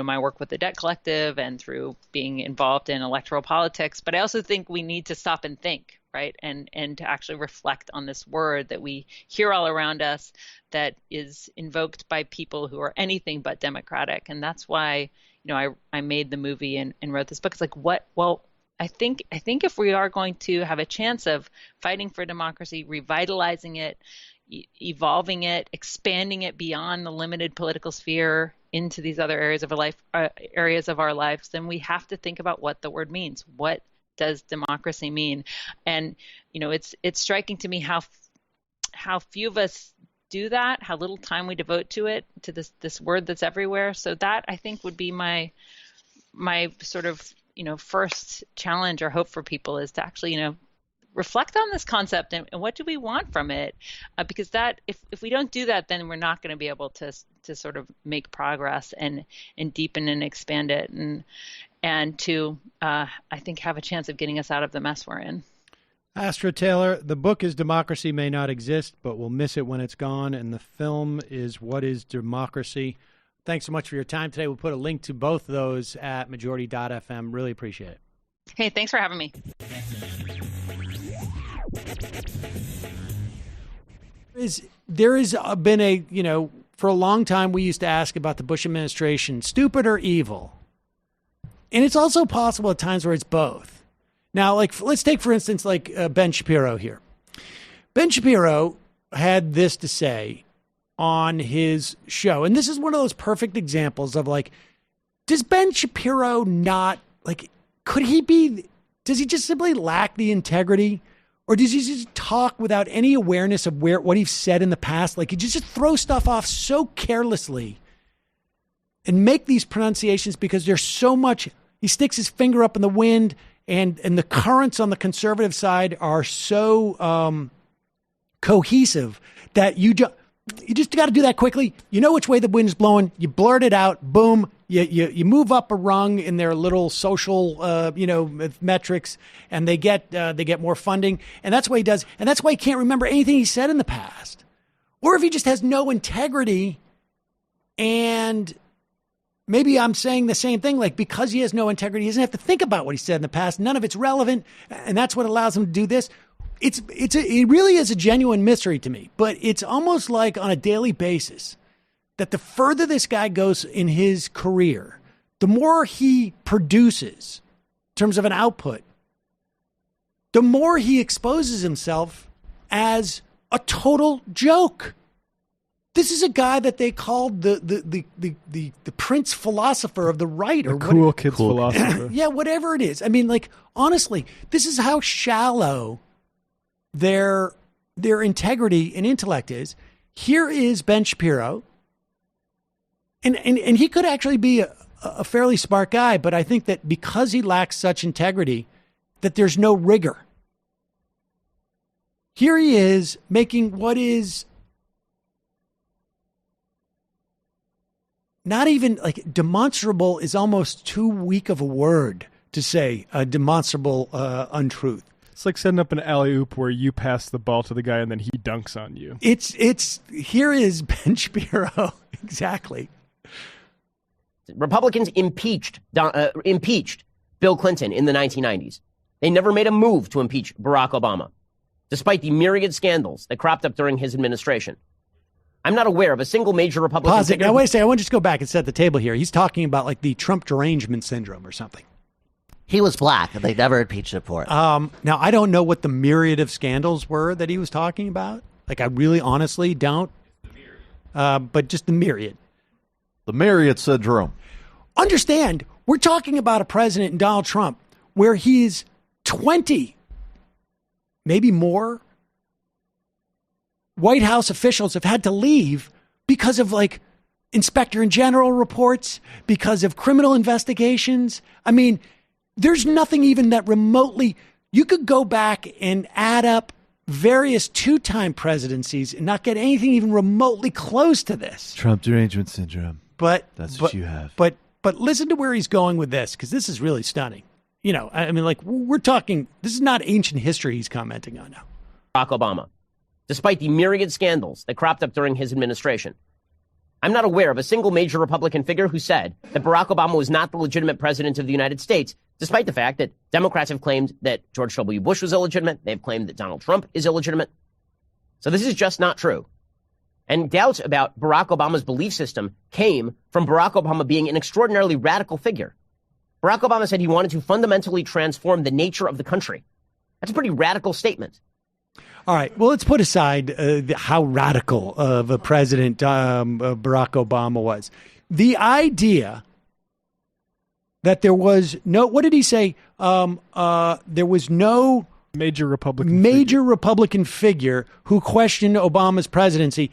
[SPEAKER 4] my work with the Debt Collective and through being involved in electoral politics. But I also think we need to stop and think, right? And to actually reflect on this word that we hear all around us, that is invoked by people who are anything but democratic. And that's why, I made the movie and wrote this book. It's like, I think if we are going to have a chance of fighting for democracy, revitalizing it, evolving it, expanding it beyond the limited political sphere into these other areas of our lives, then we have to think about what the word means. What does democracy mean? And it's striking to me how few of us do that, how little time we devote to it, to this word that's everywhere. So that, I think, would be my sort of first challenge or hope for people, is to actually reflect on this concept and what do we want from it, because that if we don't do that, then we're not going to be able to sort of make progress and deepen and expand it and to I think have a chance of getting us out of the mess we're in.
[SPEAKER 2] Astra Taylor, the book is Democracy May Not Exist, but we'll miss it when it's gone, and the film is What is Democracy? Thanks so much for your time today. We'll put a link to both those at majority.fm. Really appreciate it.
[SPEAKER 4] Hey, thanks for having me.
[SPEAKER 2] There has been for a long time we used to ask about the Bush administration, stupid or evil? And it's also possible at times where it's both. Now, let's take, for instance, Ben Shapiro here. Ben Shapiro had this to say on his show. And this is one of those perfect examples of does Ben Shapiro not, does he just simply lack the integrity? Or does he just talk without any awareness of what he's said in the past? He just throw stuff off so carelessly and make these pronunciations because there's so much, he sticks his finger up in the wind and the currents on the conservative side are so cohesive that you just got to do that quickly. You know which way the wind's blowing. You blurt it out. Boom. You move up a rung in their little social, metrics, and they get more funding, and that's what he does, and that's why he can't remember anything he said in the past, or if he just has no integrity, and maybe I'm saying the same thing, like because he has no integrity, he doesn't have to think about what he said in the past. None of it's relevant, and that's what allows him to do this. It really is a genuine mystery to me, but it's almost like on a daily basis that the further this guy goes in his career, the more he produces in terms of an output, the more he exposes himself as a total joke. This is a guy that they called the prince philosopher of the right, or
[SPEAKER 3] cool kids philosopher.
[SPEAKER 2] Yeah, whatever it is. I mean, like, honestly, this is how shallow their integrity and intellect is. Here is Ben Shapiro, and he could actually be a fairly smart guy, but I think that because he lacks such integrity, that there's no rigor. Here he is making what is not even like demonstrable is almost too weak of a word to say a demonstrable untruth.
[SPEAKER 3] It's like setting up an alley-oop where you pass the ball to the guy and then he dunks on you.
[SPEAKER 2] It's here is Ben Shapiro. Exactly.
[SPEAKER 5] Republicans impeached Bill Clinton in the 1990s. They never made a move to impeach Barack Obama, despite the myriad scandals that cropped up during his administration. I'm not aware of a single major Republican
[SPEAKER 2] Pause it.
[SPEAKER 5] figure.
[SPEAKER 2] Now, wait a second. I want to just go back and set the table here. He's talking about like the Trump derangement syndrome or something.
[SPEAKER 6] He was black, and they never impeached him for it.
[SPEAKER 2] Now, I don't know what the myriad of scandals were that he was talking about. Like, I really honestly don't. But just the myriad.
[SPEAKER 7] The myriad syndrome.
[SPEAKER 2] Understand, we're talking about a president, Donald Trump, where he's 20, maybe more, White House officials have had to leave because of like inspector general reports, because of criminal investigations. I mean, there's nothing even that remotely, you could go back and add up various two-time presidencies and not get anything even remotely close to this.
[SPEAKER 7] Trump derangement syndrome. That's what you have.
[SPEAKER 2] But listen to where he's going with this, because this is really stunning. You know, I mean, like, we're talking, this is not ancient history he's commenting on now.
[SPEAKER 5] Barack Obama, despite the myriad scandals that cropped up during his administration. I'm not aware of a single major Republican figure who said that Barack Obama was not the legitimate president of the United States, despite the fact that Democrats have claimed that George W. Bush was illegitimate. They've claimed that Donald Trump is illegitimate. So this is just not true. And doubts about Barack Obama's belief system came from Barack Obama being an extraordinarily radical figure. Barack Obama said he wanted to fundamentally transform the nature of the country. That's a pretty radical statement.
[SPEAKER 2] All right. Well, let's put aside how radical of a president Barack Obama was. The idea that there was no, what did he say? There was no
[SPEAKER 3] major Republican
[SPEAKER 2] figure who questioned Obama's presidency.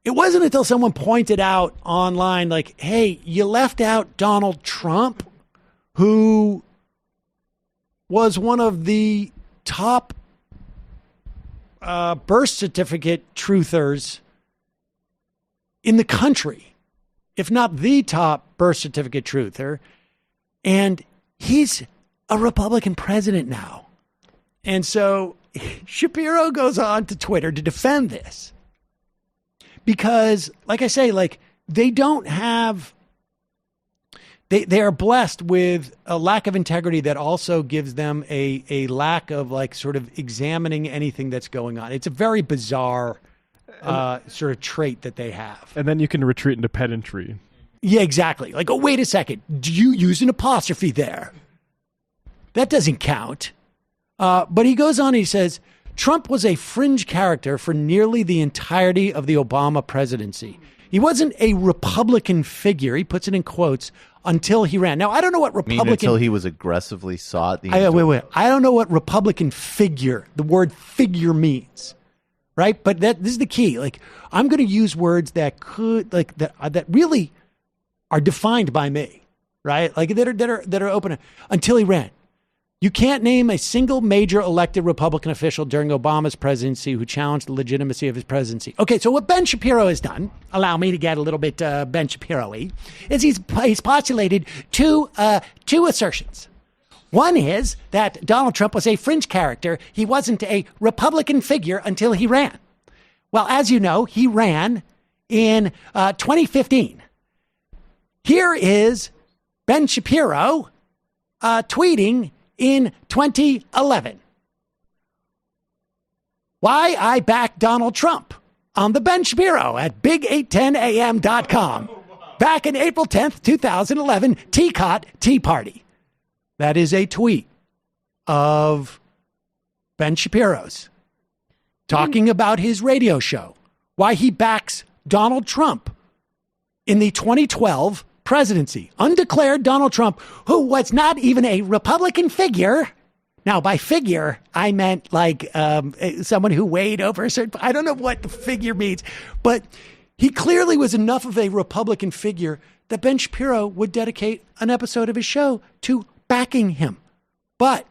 [SPEAKER 2] It wasn't until someone pointed out online, like, hey, you left out Donald Trump, who was one of the top birth certificate truthers in the country, if not the top birth certificate truther. And he's a Republican president now. And so Shapiro goes on to Twitter to defend this. Because, like I say, like, they don't have, they are blessed with a lack of integrity that also gives them a lack of, like, sort of examining anything that's going on. It's a very bizarre sort of trait that they have.
[SPEAKER 3] And then you can retreat into pedantry.
[SPEAKER 2] Yeah, exactly. Like, oh, wait a second. Do you use an apostrophe there? That doesn't count. But he goes on and he says, Trump was a fringe character for nearly the entirety of the Obama presidency. He wasn't a Republican figure, he puts it in quotes, until he ran. Now, I don't know what Republican...
[SPEAKER 7] until he was aggressively sought?
[SPEAKER 2] Wait. I don't know what Republican figure, the word figure means, right? But this is the key. Like, I'm going to use words that could, like, that really are defined by me, right? Like, that are open until he ran. You can't name a single major elected Republican official during Obama's presidency who challenged the legitimacy of his presidency. Okay, so what Ben Shapiro has done, allow me to get a little bit Ben Shapiro-y, is he's postulated two assertions. One is that Donald Trump was a fringe character. He wasn't a Republican figure until he ran. Well, as you know, he ran in 2015. Here is Ben Shapiro tweeting in 2011. Why I back Donald Trump on the Ben Shapiro at big810am.com. Back in April 10th, 2011, TCOT Tea Party. That is a tweet of Ben Shapiro's talking about his radio show, why he backs Donald Trump in the 2012 presidency. Undeclared Donald Trump, who was not even a Republican figure. Now, by figure, I meant like someone who weighed over a certain, I don't know what the figure means, but he clearly was enough of a Republican figure that Ben Shapiro would dedicate an episode of his show to backing him. But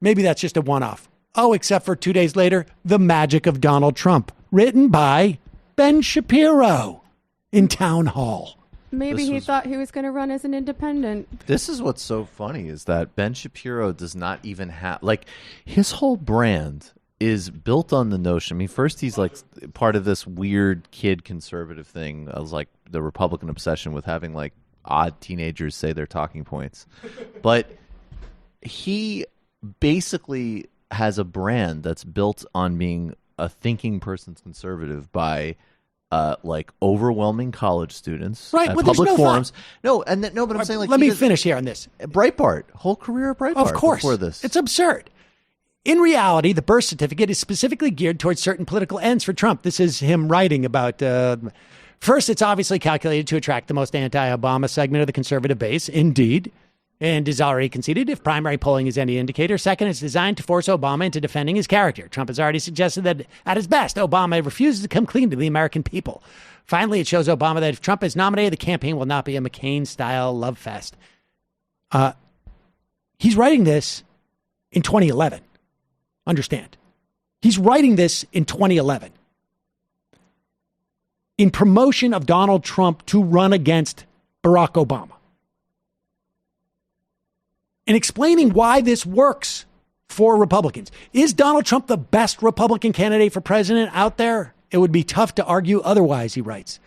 [SPEAKER 2] maybe that's just a one-off. Oh, except for 2 days later, The Magic of Donald Trump, written by Ben Shapiro in Town Hall.
[SPEAKER 8] Maybe he thought he was going to run as an independent.
[SPEAKER 7] This is what's so funny is that Ben Shapiro does not even have, like, his whole brand is built on the notion. I mean, first he's like part of this weird kid conservative thing. I was like the Republican obsession with having like odd teenagers say their talking points. But he basically has a brand that's built on being a thinking person's conservative by like overwhelming college students
[SPEAKER 2] right,
[SPEAKER 7] at
[SPEAKER 2] well,
[SPEAKER 7] public
[SPEAKER 2] no
[SPEAKER 7] forums. No, and but I'm saying like
[SPEAKER 2] let me finish here on this.
[SPEAKER 7] Breitbart, whole career at Breitbart.
[SPEAKER 2] Of course,
[SPEAKER 7] before this,
[SPEAKER 2] it's absurd. In reality, the birth certificate is specifically geared towards certain political ends for Trump. This is him writing about. First, it's obviously calculated to attract the most anti-Obama segment of the conservative base. Indeed. And is already conceded if primary polling is any indicator. Second, it's designed to force Obama into defending his character. Trump has already suggested that at his best, Obama refuses to come clean to the American people. Finally, it shows Obama that if Trump is nominated, the campaign will not be a McCain-style love fest. He's writing this in 2011. Understand. He's writing this in 2011 in promotion of Donald Trump to run against Barack Obama. And explaining why this works for Republicans. Is Donald Trump the best Republican candidate for president out there? It would be tough to argue otherwise, he writes.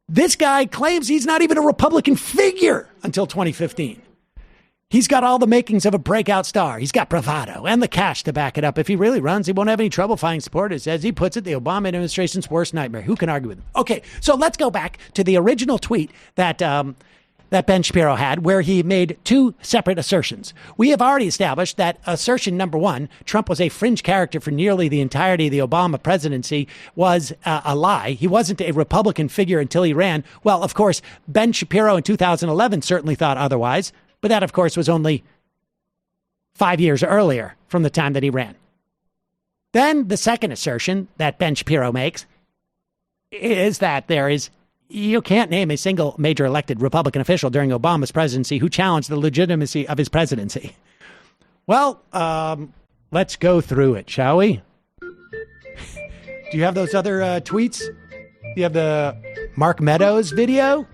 [SPEAKER 2] This guy claims he's not even a Republican figure until 2015. He's got all the makings of a breakout star. He's got bravado and the cash to back it up. If he really runs, he won't have any trouble finding supporters. As he puts it, the Obama administration's worst nightmare. Who can argue with him? Okay, so let's go back to the original tweet that Ben Shapiro had, where he made two separate assertions. We have already established that assertion number one, Trump was a fringe character for nearly the entirety of the Obama presidency, was a lie. He wasn't a Republican figure until he ran. Well, of course, Ben Shapiro in 2011 certainly thought otherwise, but that, of course, was only 5 years earlier from the time that he ran. Then the second assertion that Ben Shapiro makes is that you can't name a single major elected Republican official during Obama's presidency who challenged the legitimacy of his presidency. Well, let's go through it, shall we? Do you have those other tweets? Do you have the Mark Meadows video?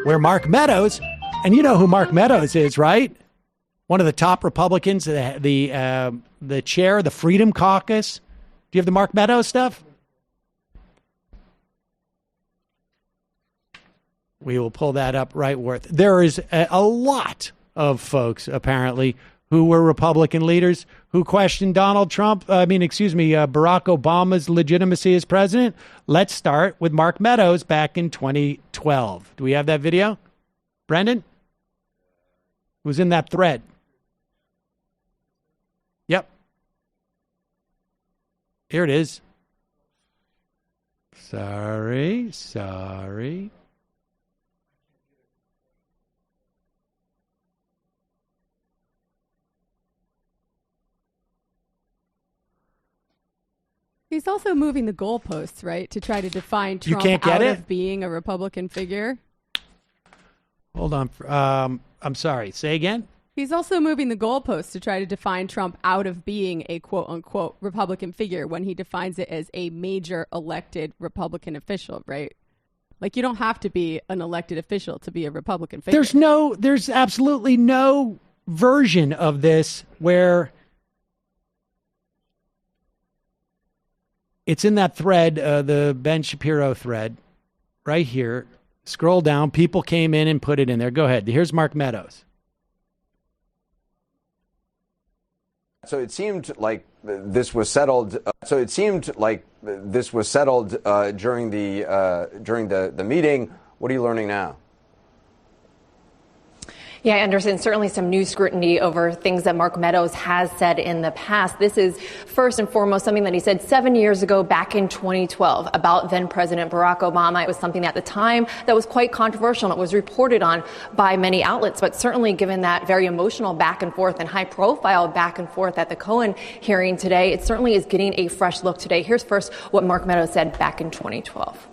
[SPEAKER 2] Where Mark Meadows, and you know who Mark Meadows is, right? One of the top Republicans, the chair of the Freedom Caucus. Do you have the Mark Meadows stuff? We will pull that up right worth. There is a lot of folks, apparently, who were Republican leaders who questioned Barack Obama's legitimacy as president. Let's start with Mark Meadows back in 2012. Do we have that video? Brendan? Who was in that thread? Yep. Here it is. Sorry.
[SPEAKER 8] He's also moving the goalposts, right, to try to define Trump out of being a Republican figure.
[SPEAKER 2] Hold on. I'm sorry. Say again?
[SPEAKER 8] He's also moving the goalposts to try to define Trump out of being a quote-unquote Republican figure when he defines it as a major elected Republican official, right? Like, you don't have to be an elected official to be a Republican figure.
[SPEAKER 2] There's absolutely no version of this where it's in that thread, the Ben Shapiro thread, right here. Scroll down. People came in and put it in there. Go ahead. Here's Mark Meadows.
[SPEAKER 9] So it seemed like this was settled. During the meeting. What are you learning now?
[SPEAKER 10] Yeah, Anderson, certainly some new scrutiny over things that Mark Meadows has said in the past. This is first and foremost something that he said 7 years ago back in 2012 about then President Barack Obama. It was something at the time that was quite controversial, and it was reported on by many outlets. But certainly given that very emotional back and forth and high profile back and forth at the Cohen hearing today, it certainly is getting a fresh look today. Here's first what Mark Meadows said back in 2012.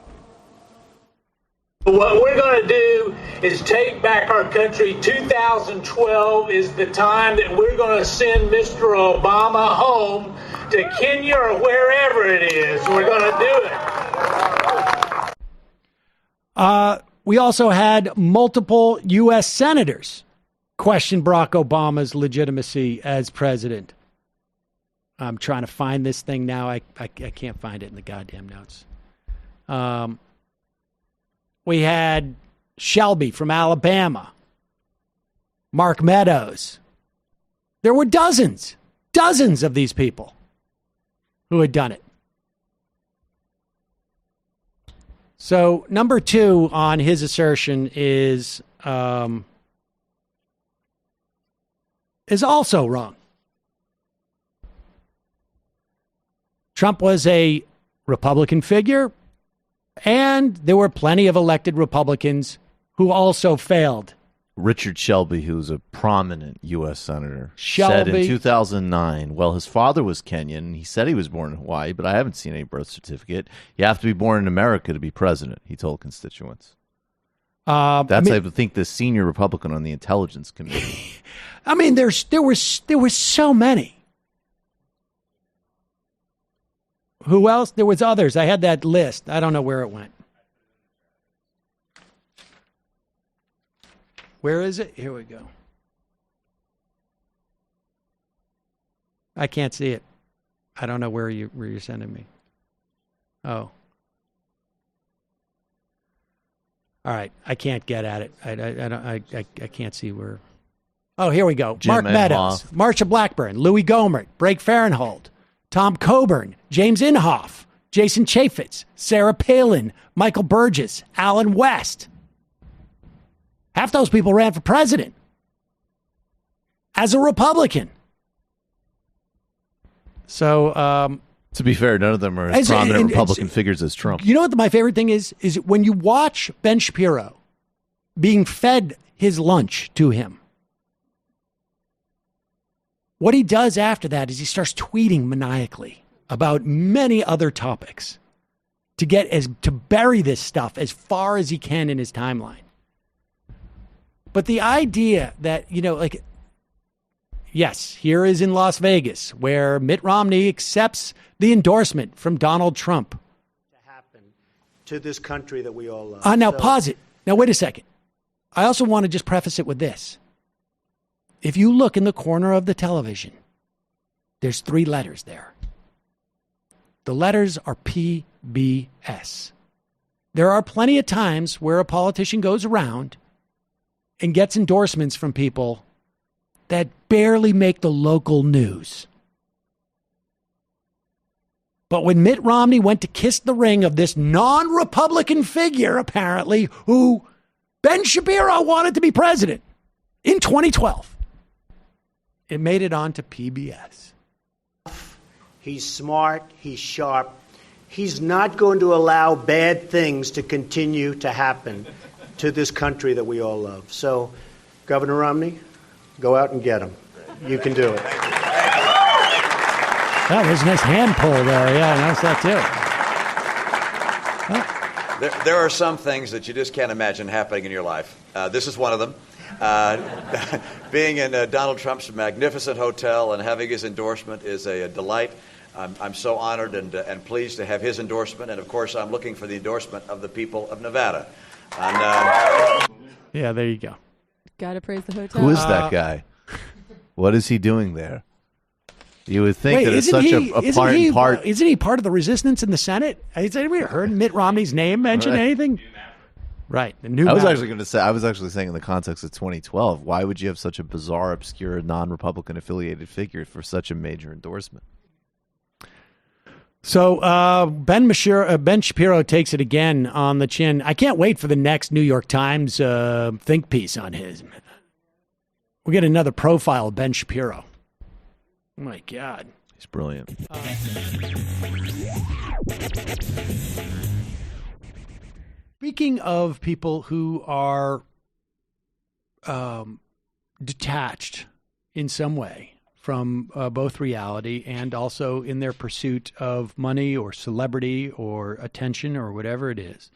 [SPEAKER 11] What we're going to do is take back our country. 2012 is the time that we're going to send Mr. Obama home to Kenya or wherever it is. We're going to do it.
[SPEAKER 2] We also had multiple U.S. senators question Barack Obama's legitimacy as president. I'm trying to find this thing now. I can't find it in the goddamn notes. We had Shelby from Alabama, Mark Meadows. There were dozens of these people who had done it. So number two on his assertion is also wrong. Trump was a Republican figure, and there were plenty of elected Republicans who also failed.
[SPEAKER 7] Richard Shelby, who's a prominent U.S. senator, said in 2009, well, his father was Kenyan, and he said he was born in Hawaii, but I haven't seen any birth certificate. You have to be born in America to be president, he told constituents. I think, the senior Republican on the Intelligence Committee.
[SPEAKER 2] I mean, there were so many. Who else? There was others. I had that list. I don't know where it went. Where is it? Here we go. I can't see it. I don't know where you're sending me. Oh. All right. I can't get at it. I can't see where. Oh, here we go.
[SPEAKER 7] Jim
[SPEAKER 2] Mark Meadows, Marsha Blackburn, Louis Gohmert, Blake Farenthold, Tom Coburn, James Inhofe, Jason Chaffetz, Sarah Palin, Michael Burgess, Alan West. Half those people ran for president as a Republican. So,
[SPEAKER 7] to be fair, none of them are as prominent Republican figures as Trump.
[SPEAKER 2] You know what my favorite thing is when you watch Ben Shapiro being fed his lunch to him. What he does after that is he starts tweeting maniacally about many other topics to bury this stuff as far as he can in his timeline. But the idea that, yes, here is in Las Vegas where Mitt Romney accepts the endorsement from Donald Trump.
[SPEAKER 12] To happen to this country that we all love.
[SPEAKER 2] Now pause it. Now wait a second. I also want to just preface it with this. If you look in the corner of the television, there's 3 letters there. The letters are PBS. There are plenty of times where a politician goes around and gets endorsements from people that barely make the local news. But when Mitt Romney went to kiss the ring of this non-Republican figure, apparently, who Ben Shapiro wanted to be president in 2012, it made it onto PBS.
[SPEAKER 12] He's smart. He's sharp. He's not going to allow bad things to continue to happen to this country that we all love. So, Governor Romney, go out and get him. You can do it.
[SPEAKER 2] Oh, there's a nice hand pull there. Yeah, I noticed that too.
[SPEAKER 13] There are some things that you just can't imagine happening in your life. This is one of them. Being in Donald Trump's magnificent hotel and having his endorsement is a delight. I'm so honored and pleased to have his endorsement. And, of course, I'm looking for the endorsement of the people of Nevada. And,
[SPEAKER 2] yeah, there you go.
[SPEAKER 8] Gotta praise the hotel.
[SPEAKER 7] Who is that guy? What is he doing there? You would think that it's such a part.
[SPEAKER 2] Isn't he part of the resistance in the Senate? Has anybody heard Mitt Romney's name mentioned anything? Right.
[SPEAKER 7] I was actually going to say, I was actually saying in the context of 2012, why would you have such a bizarre, obscure, non-Republican affiliated figure for such a major endorsement?
[SPEAKER 2] So Ben Shapiro takes it again on the chin. I can't wait for the next New York Times think piece on his. We'll get another profile of Ben Shapiro. Oh, my God.
[SPEAKER 7] He's brilliant.
[SPEAKER 2] Speaking of people who are detached in some way from both reality and also in their pursuit of money or celebrity or attention or whatever it is.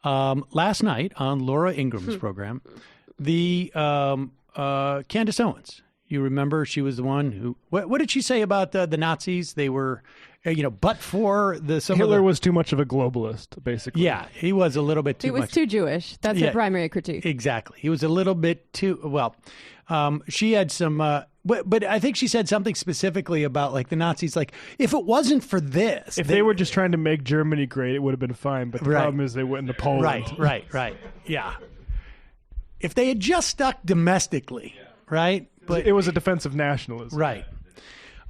[SPEAKER 2] Last night on Laura Ingram's program, the Candace Owens, you remember she was the one who, what did she say about the Nazis? They were, but for the...
[SPEAKER 3] Hitler was too much of a globalist, basically.
[SPEAKER 2] Yeah, he was a little bit too much.
[SPEAKER 8] He was too Jewish. That's her primary critique.
[SPEAKER 2] Exactly. He was a little bit too, she had some... But I think she said something specifically about like the Nazis, like if it wasn't for this,
[SPEAKER 3] if they were just trying to make Germany great, it would have been fine. But the problem is they went into Poland.
[SPEAKER 2] Right. Yeah. If they had just stuck domestically, right?
[SPEAKER 3] But it was a defense of nationalism,
[SPEAKER 2] right?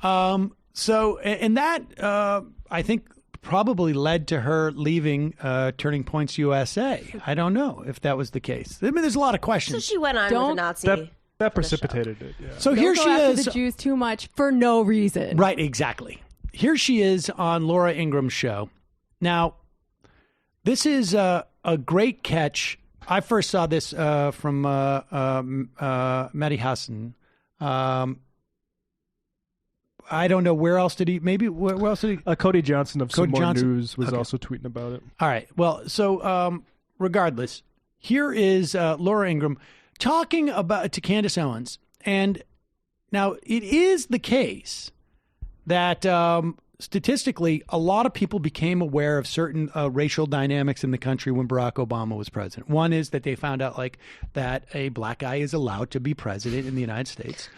[SPEAKER 2] So, and that I think probably led to her leaving Turning Points USA. I don't know if that was the case. I mean, there's a lot of questions.
[SPEAKER 14] So she went on with the Nazi.
[SPEAKER 3] That precipitated it. Yeah.
[SPEAKER 2] So here she is.
[SPEAKER 8] The Jews too much for no reason.
[SPEAKER 2] Right, exactly. Here she is on Laura Ingram's show. Now, this is a great catch. I first saw this from Mehdi Hassan. I don't know where else did he. Maybe where else did he?
[SPEAKER 3] Cody Johnson of Some More News was also tweeting about it.
[SPEAKER 2] All right. Well, so regardless, here is Laura Ingram talking about to Candace Owens, and now it is the case that statistically, a lot of people became aware of certain racial dynamics in the country when Barack Obama was president. One is that they found out like that a black guy is allowed to be president in the United States.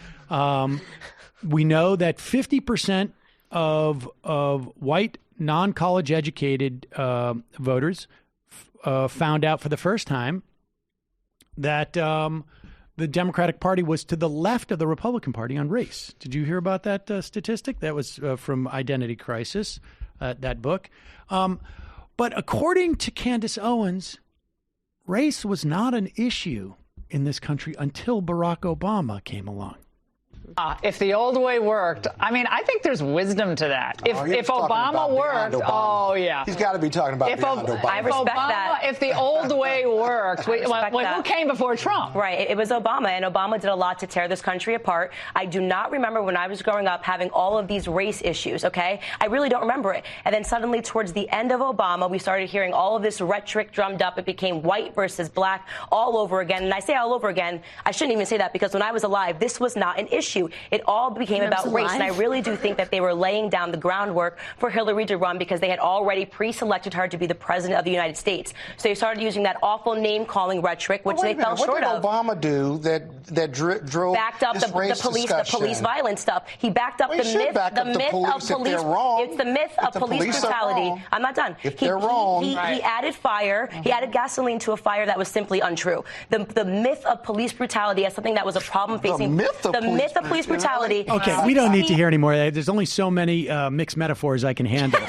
[SPEAKER 2] We know that 50% of white non-college educated voters found out for the first time that the Democratic Party was to the left of the Republican Party on race. Did you hear about that statistic? That was from Identity Crisis, that book. But according to Candace Owens, race was not an issue in this country until Barack Obama came along.
[SPEAKER 15] If the old way worked, I mean, I think there's wisdom to that. If Obama worked, oh yeah,
[SPEAKER 16] he's got to be talking about Obama.
[SPEAKER 14] I respect that.
[SPEAKER 15] If the old way worked, who came before Trump?
[SPEAKER 14] Right, it was Obama, and Obama did a lot to tear this country apart. I do not remember when I was growing up having all of these race issues. Okay, I really don't remember it. And then suddenly, towards the end of Obama, we started hearing all of this rhetoric drummed up. It became white versus black all over again. And I say all over again. I shouldn't even say that because when I was alive, this was not an issue. It all became about race, and I really do think that they were laying down the groundwork for Hillary to run because they had already pre-selected her to be the president of the United States. So they started using that awful name-calling rhetoric, which they fell short of.
[SPEAKER 16] What did Obama do that drove
[SPEAKER 14] backed up the police violence stuff? He backed up the myth of police. It's the myth of police brutality. I'm not done.
[SPEAKER 16] If they're wrong,
[SPEAKER 14] he added fire. He added gasoline to a fire that was simply untrue. The myth of police brutality as something that was a problem facing the myth of police brutality.
[SPEAKER 2] Okay, we don't need to hear any more. There's only so many mixed metaphors I can handle.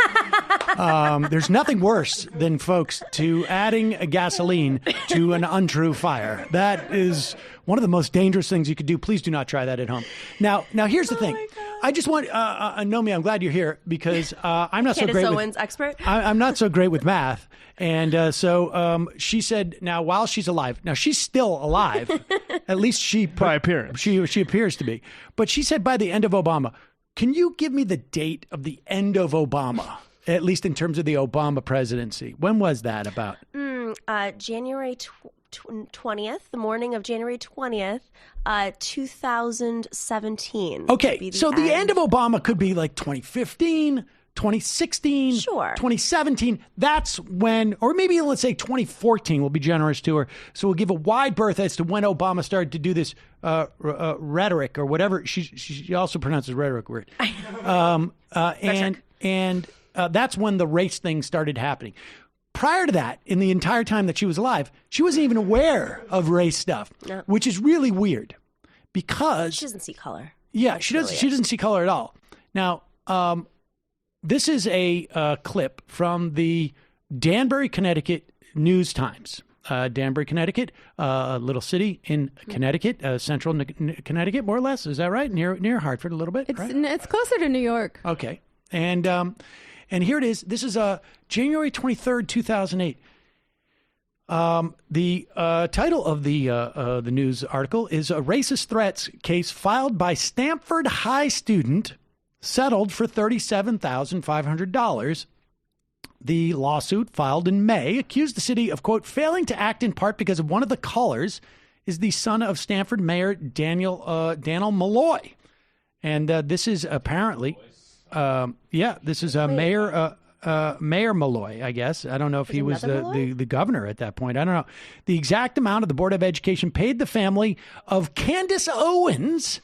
[SPEAKER 2] There's nothing worse than, folks, to adding gasoline to an untrue fire. That is one of the most dangerous things you could do. Please do not try that at home. Now here's the thing. I just want, Nomi, I'm glad you're here because I'm not so great
[SPEAKER 14] Candace Owens, expert.
[SPEAKER 2] I'm not so great with math. And so she said, now, while she's alive, now she's still alive, at least by appearance. She appears to be. But she said by the end of Obama, can you give me the date of the end of Obama, at least in terms of the Obama presidency? When was that about?
[SPEAKER 14] January
[SPEAKER 17] 20th, the morning of January 20th, 2017.
[SPEAKER 2] Okay, so the end of Obama could be like 2015, 2016,
[SPEAKER 17] sure.
[SPEAKER 2] 2017. That's when, or maybe let's say 2014, we'll be generous to her. So we'll give a wide berth as to when Obama started to do this rhetoric or whatever. She also pronounces rhetoric weird. And that's when the race thing started happening. Prior to that, in the entire time that she was alive, she wasn't even aware of race stuff, which is really weird because
[SPEAKER 17] she doesn't see color.
[SPEAKER 2] Yeah, she doesn't see color at all. Now, this is a clip from the Danbury, Connecticut News Times. Danbury, Connecticut, a little city in Connecticut, central Connecticut, more or less. Is that right? Near Hartford, a little bit. Right?
[SPEAKER 8] It's closer to New York.
[SPEAKER 2] Okay, and here it is. This is January 23rd, 2008. The title of the news article is a racist threats case filed by Stanford High student settled for $37,500. The lawsuit filed in May accused the city of, quote, failing to act in part because of one of the callers is the son of Stanford Mayor Daniel Malloy. And this is apparently... this is Mayor Malloy, I guess. I don't know if he was the governor at that point. I don't know. The exact amount of the Board of Education paid the family of Candace Owens,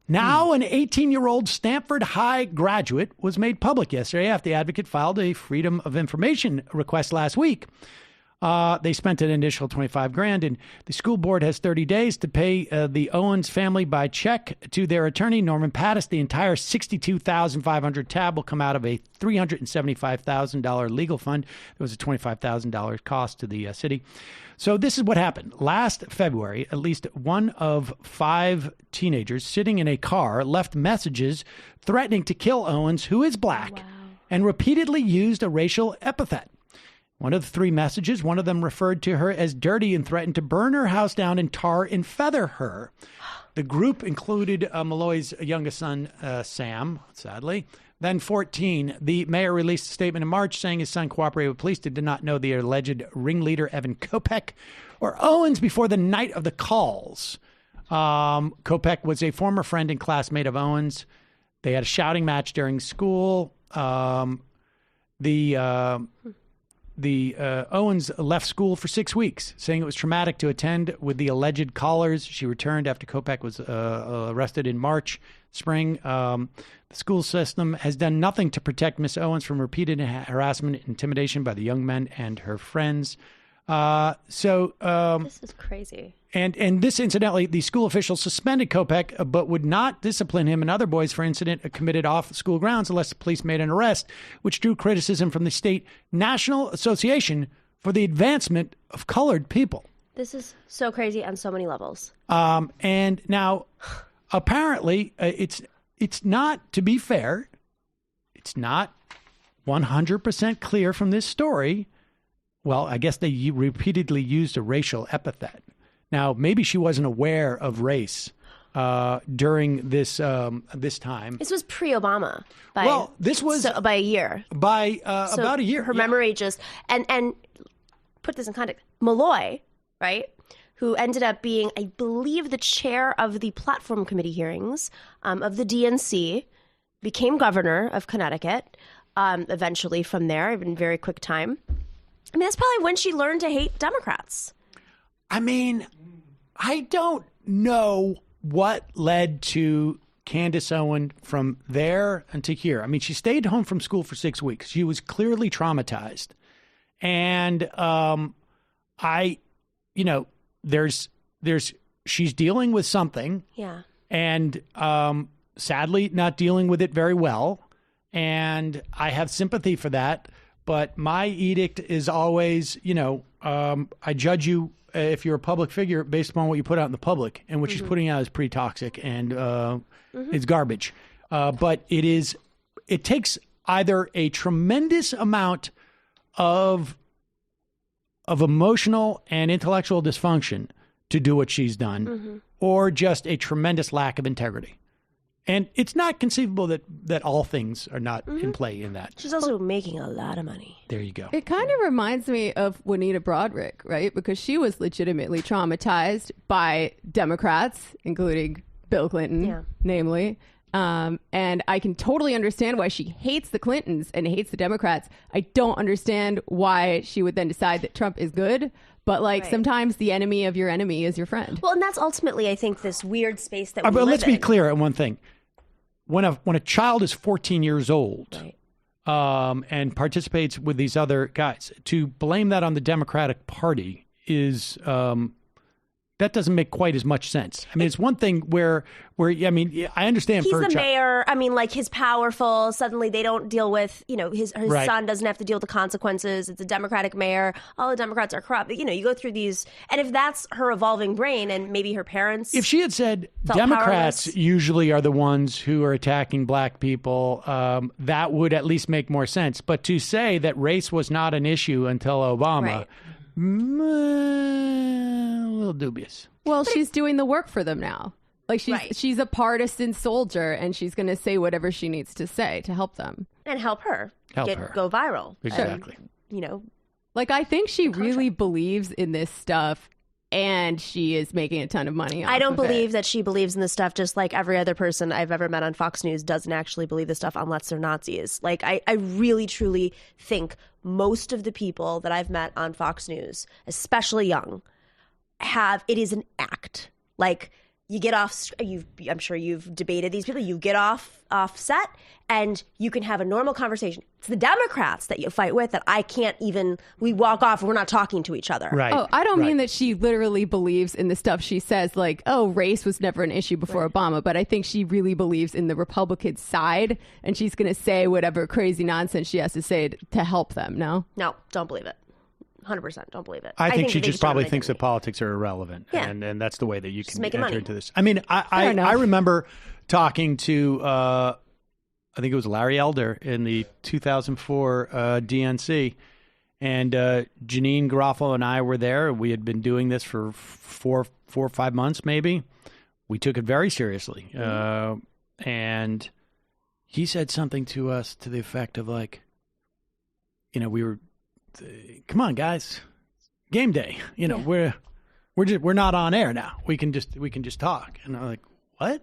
[SPEAKER 2] now an 18-year-old Stanford High graduate, was made public yesterday after the advocate filed a Freedom of Information request last week. They spent an initial $25,000, and the school board has 30 days to pay the Owens family by check to their attorney, Norman Pattis. The entire $62,500 tab will come out of a $375,000 legal fund. There was a $25,000 cost to the city. So this is what happened. Last February, at least one of 5 teenagers sitting in a car left messages threatening to kill Owens, who is black, and repeatedly used a racial epithet. One of the 3 messages, one of them referred to her as dirty and threatened to burn her house down and tar and feather her. The group included Malloy's youngest son, Sam, sadly, then 14. The mayor released a statement in March saying his son cooperated with police, did not know the alleged ringleader, Evan Kopech, or Owens before the night of the calls. Kopech was a former friend and classmate of Owens. They had a shouting match during school. Owens left school for 6 weeks, saying it was traumatic to attend with the alleged callers. She returned after Kopech was arrested in spring. The school system has done nothing to protect Miss Owens from repeated harassment and intimidation by the young men and her friends. This
[SPEAKER 17] is crazy.
[SPEAKER 2] And this, incidentally, the school officials suspended Kopech, but would not discipline him and other boys for incident committed off school grounds unless the police made an arrest, which drew criticism from the state National Association for the Advancement of Colored People.
[SPEAKER 17] This is so crazy on so many levels.
[SPEAKER 2] And now, apparently, it's not, to be fair, it's not 100% clear from this story. Well, I guess they repeatedly used a racial epithet. Now, maybe she wasn't aware of race during this time.
[SPEAKER 17] This was pre-Obama.
[SPEAKER 2] This was
[SPEAKER 17] by a year.
[SPEAKER 2] About a year.
[SPEAKER 17] Her memory just and put this in context. Malloy, right, who ended up being, I believe, the chair of the platform committee hearings of the DNC, became governor of Connecticut. Eventually, from there, in very quick time. I mean, that's probably when she learned to hate Democrats.
[SPEAKER 2] I mean, I don't know what led to Candace Owens from there until here. I mean, she stayed home from school for 6 weeks. She was clearly traumatized. And she's dealing with something.
[SPEAKER 17] Yeah.
[SPEAKER 2] And sadly, not dealing with it very well. And I have sympathy for that. But my edict is always, I judge you if you're a public figure based upon what you put out in the public. And what she's putting out is pretty toxic and it's garbage. But it takes either a tremendous amount of emotional and intellectual dysfunction to do what she's done, or just a tremendous lack of integrity. And it's not conceivable that all things are not in play in that.
[SPEAKER 17] She's also making a lot of money.
[SPEAKER 2] There you go.
[SPEAKER 8] It kind of reminds me of Juanita Broaddrick, right? Because she was legitimately traumatized by Democrats, including Bill Clinton, namely. And I can totally understand why she hates the Clintons and hates the Democrats. I don't understand why she would then decide that Trump is good. But sometimes the enemy of your enemy is your friend.
[SPEAKER 17] Well, and that's ultimately, I think, this weird space that we
[SPEAKER 2] But
[SPEAKER 17] live
[SPEAKER 2] let's
[SPEAKER 17] in.
[SPEAKER 2] be clear on one thing. When a child is 14 years old and participates with these other guys, to blame that on the Democratic Party is that doesn't make quite as much sense. I mean, it's one thing where I mean, I understand
[SPEAKER 17] He's
[SPEAKER 2] for a
[SPEAKER 17] the
[SPEAKER 2] child.
[SPEAKER 17] mayor. I mean, he's powerful. Suddenly they don't deal with, his
[SPEAKER 2] Right.
[SPEAKER 17] son doesn't have to deal with the consequences. It's a Democratic mayor. All the Democrats are corrupt. You go through these. And if that's her evolving brain and maybe her parents.
[SPEAKER 2] If she had said
[SPEAKER 17] felt
[SPEAKER 2] Democrats
[SPEAKER 17] powerless.
[SPEAKER 2] usually are the ones who are attacking black people, that would at least make more sense. But to say that race was not an issue until Obama, a little dubious.
[SPEAKER 8] Well, she's doing the work for them now. She's a partisan soldier, and she's going to say whatever she needs to say to help them.
[SPEAKER 17] And help her.
[SPEAKER 2] Help her.
[SPEAKER 17] Go viral.
[SPEAKER 2] Exactly.
[SPEAKER 17] And,
[SPEAKER 8] I think she really believes in this stuff, and she is making a ton of money off
[SPEAKER 17] I don't
[SPEAKER 8] of it.
[SPEAKER 17] believe that she believes in this stuff, just like every other person I've ever met on Fox News doesn't actually believe this stuff unless they're Nazis. I really, truly think most of the people that I've met on Fox News, especially young, it is an act. You get off, I'm sure you've debated these people, you get off set and you can have a normal conversation. It's the Democrats that you fight with that I can't even, we walk off and we're not talking to each other.
[SPEAKER 2] Right.
[SPEAKER 8] Oh, I don't mean that she literally believes in the stuff she says, race was never an issue before Obama, but I think she really believes in the Republican side, and she's going to say whatever crazy nonsense she has to say to help them, no?
[SPEAKER 17] No, don't believe it. 100% don't believe it.
[SPEAKER 2] I think she
[SPEAKER 17] that they
[SPEAKER 2] just probably
[SPEAKER 17] don't
[SPEAKER 2] thinks that politics are irrelevant,
[SPEAKER 17] Yeah.
[SPEAKER 2] and that's the way that you can
[SPEAKER 17] making
[SPEAKER 2] enter
[SPEAKER 17] money.
[SPEAKER 2] into this. I mean, I remember talking to I think it was Larry Elder in the 2004 DNC, and Janine Garofalo and I were there. We had been doing this for four or 5 months, maybe. We took it very seriously, and he said something to us to the effect of we were. Come on, guys! Game day. We're not on air now. We can just talk. And I'm like, what?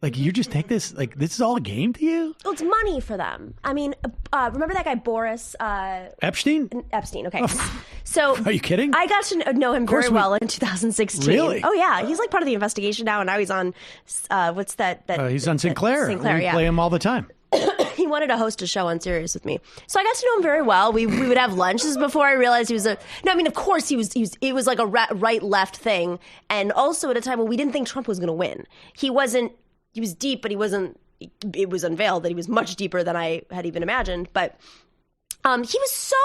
[SPEAKER 2] You just take this? This is all a game to you?
[SPEAKER 17] Well, it's money for them. I mean, remember that guy Boris
[SPEAKER 2] Epstein?
[SPEAKER 17] Epstein. Okay. So
[SPEAKER 2] are you kidding?
[SPEAKER 17] I got to know him very well in 2016.
[SPEAKER 2] Really?
[SPEAKER 17] Oh yeah, he's part of the investigation now, and now he's on what's that?
[SPEAKER 2] He's on Sinclair.
[SPEAKER 17] Sinclair,
[SPEAKER 2] we play him all the time.
[SPEAKER 17] He wanted to host a show on Sirius with me, so I got to know him very well. We would have lunch. This is before I realized he was of course he was like a right left thing, and also at a time when we didn't think Trump was going to win. He was deep, but he wasn't. It was unveiled that he was much deeper than I had even imagined. But he was so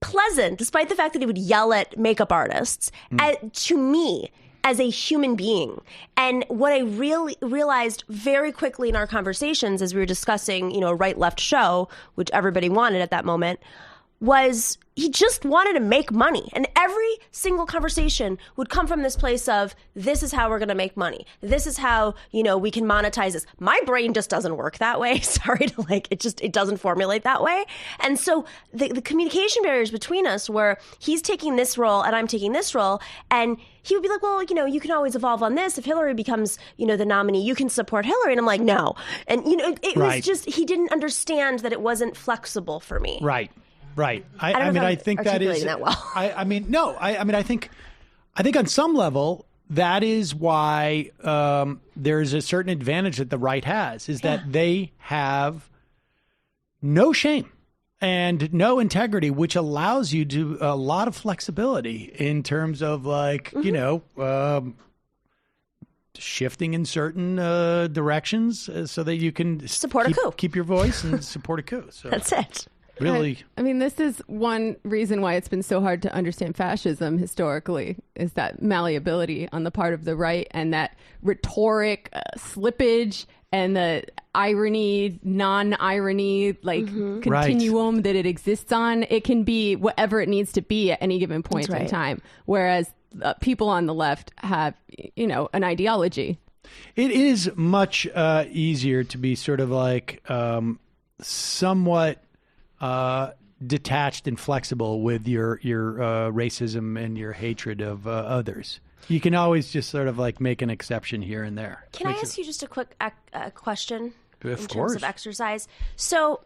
[SPEAKER 17] pleasant, despite the fact that he would yell at makeup artists. To me, as a human being. And what I really realized very quickly in our conversations as we were discussing, a right-left show, which everybody wanted at that moment, was he just wanted to make money. And every single conversation would come from this place of, this is how we're going to make money. This is how, we can monetize this. My brain just doesn't work that way. Sorry to it doesn't formulate that way. And so the communication barriers between us were he's taking this role and I'm taking this role. And he would be like, well, you can always evolve on this. If Hillary becomes, the nominee, you can support Hillary. And I'm like, no. And, it was just, he didn't understand that it wasn't flexible for me.
[SPEAKER 2] Right. Right.
[SPEAKER 17] I
[SPEAKER 2] think that is.
[SPEAKER 17] That well.
[SPEAKER 2] I think on some level that is why there's a certain advantage that the right has is that they have no shame and no integrity, which allows you to a lot of flexibility in terms of shifting in certain directions so that you can
[SPEAKER 17] support a coup,
[SPEAKER 2] keep your voice and support a coup. So
[SPEAKER 17] that's it.
[SPEAKER 2] Really?
[SPEAKER 8] I mean, this is one reason why it's been so hard to understand fascism historically, is that malleability on the part of the right and that rhetoric slippage and the irony, non-irony, continuum that it exists on. It can be whatever it needs to be at any given point in time. Whereas people on the left have, an ideology.
[SPEAKER 2] It is much easier to be sort of like somewhat detached and flexible with your racism and your hatred of others. You can always just sort of like make an exception here and there.
[SPEAKER 17] Can I ask you just a quick question in terms
[SPEAKER 2] course.
[SPEAKER 17] of exercise? So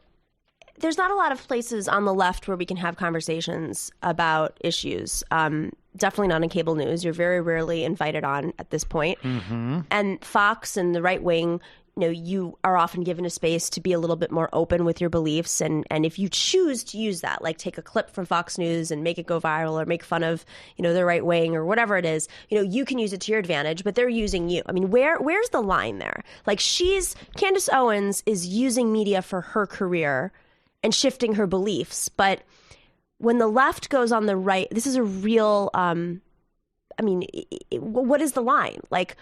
[SPEAKER 17] there's not a lot of places on the left where we can have conversations about issues. Definitely not on cable news. You're very rarely invited on at this point.
[SPEAKER 2] Mm-hmm.
[SPEAKER 17] And Fox and the right wing, you are often given a space to be a little bit more open with your beliefs. And if you choose to use that, like take a clip from Fox News and make it go viral or make fun of, the right wing or whatever it is, you can use it to your advantage, but they're using you. I mean, where's the line there? Like Candace Owens is using media for her career and shifting her beliefs. But when the left goes on the right, this is a real, what is the line? Like,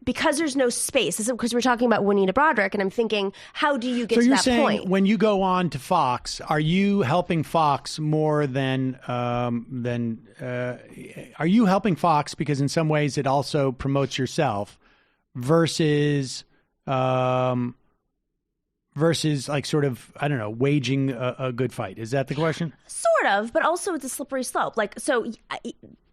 [SPEAKER 17] because there's no space, this is because we're talking about Juanita Broaddrick, and I'm thinking, how do you get to that point? So you're saying
[SPEAKER 2] when you go on to Fox, are you helping Fox more than are you helping Fox because in some ways it also promotes yourself versus like sort of, I don't know, waging a good fight? Is that the question?
[SPEAKER 17] Sort of, but also it's a slippery slope. Like, so,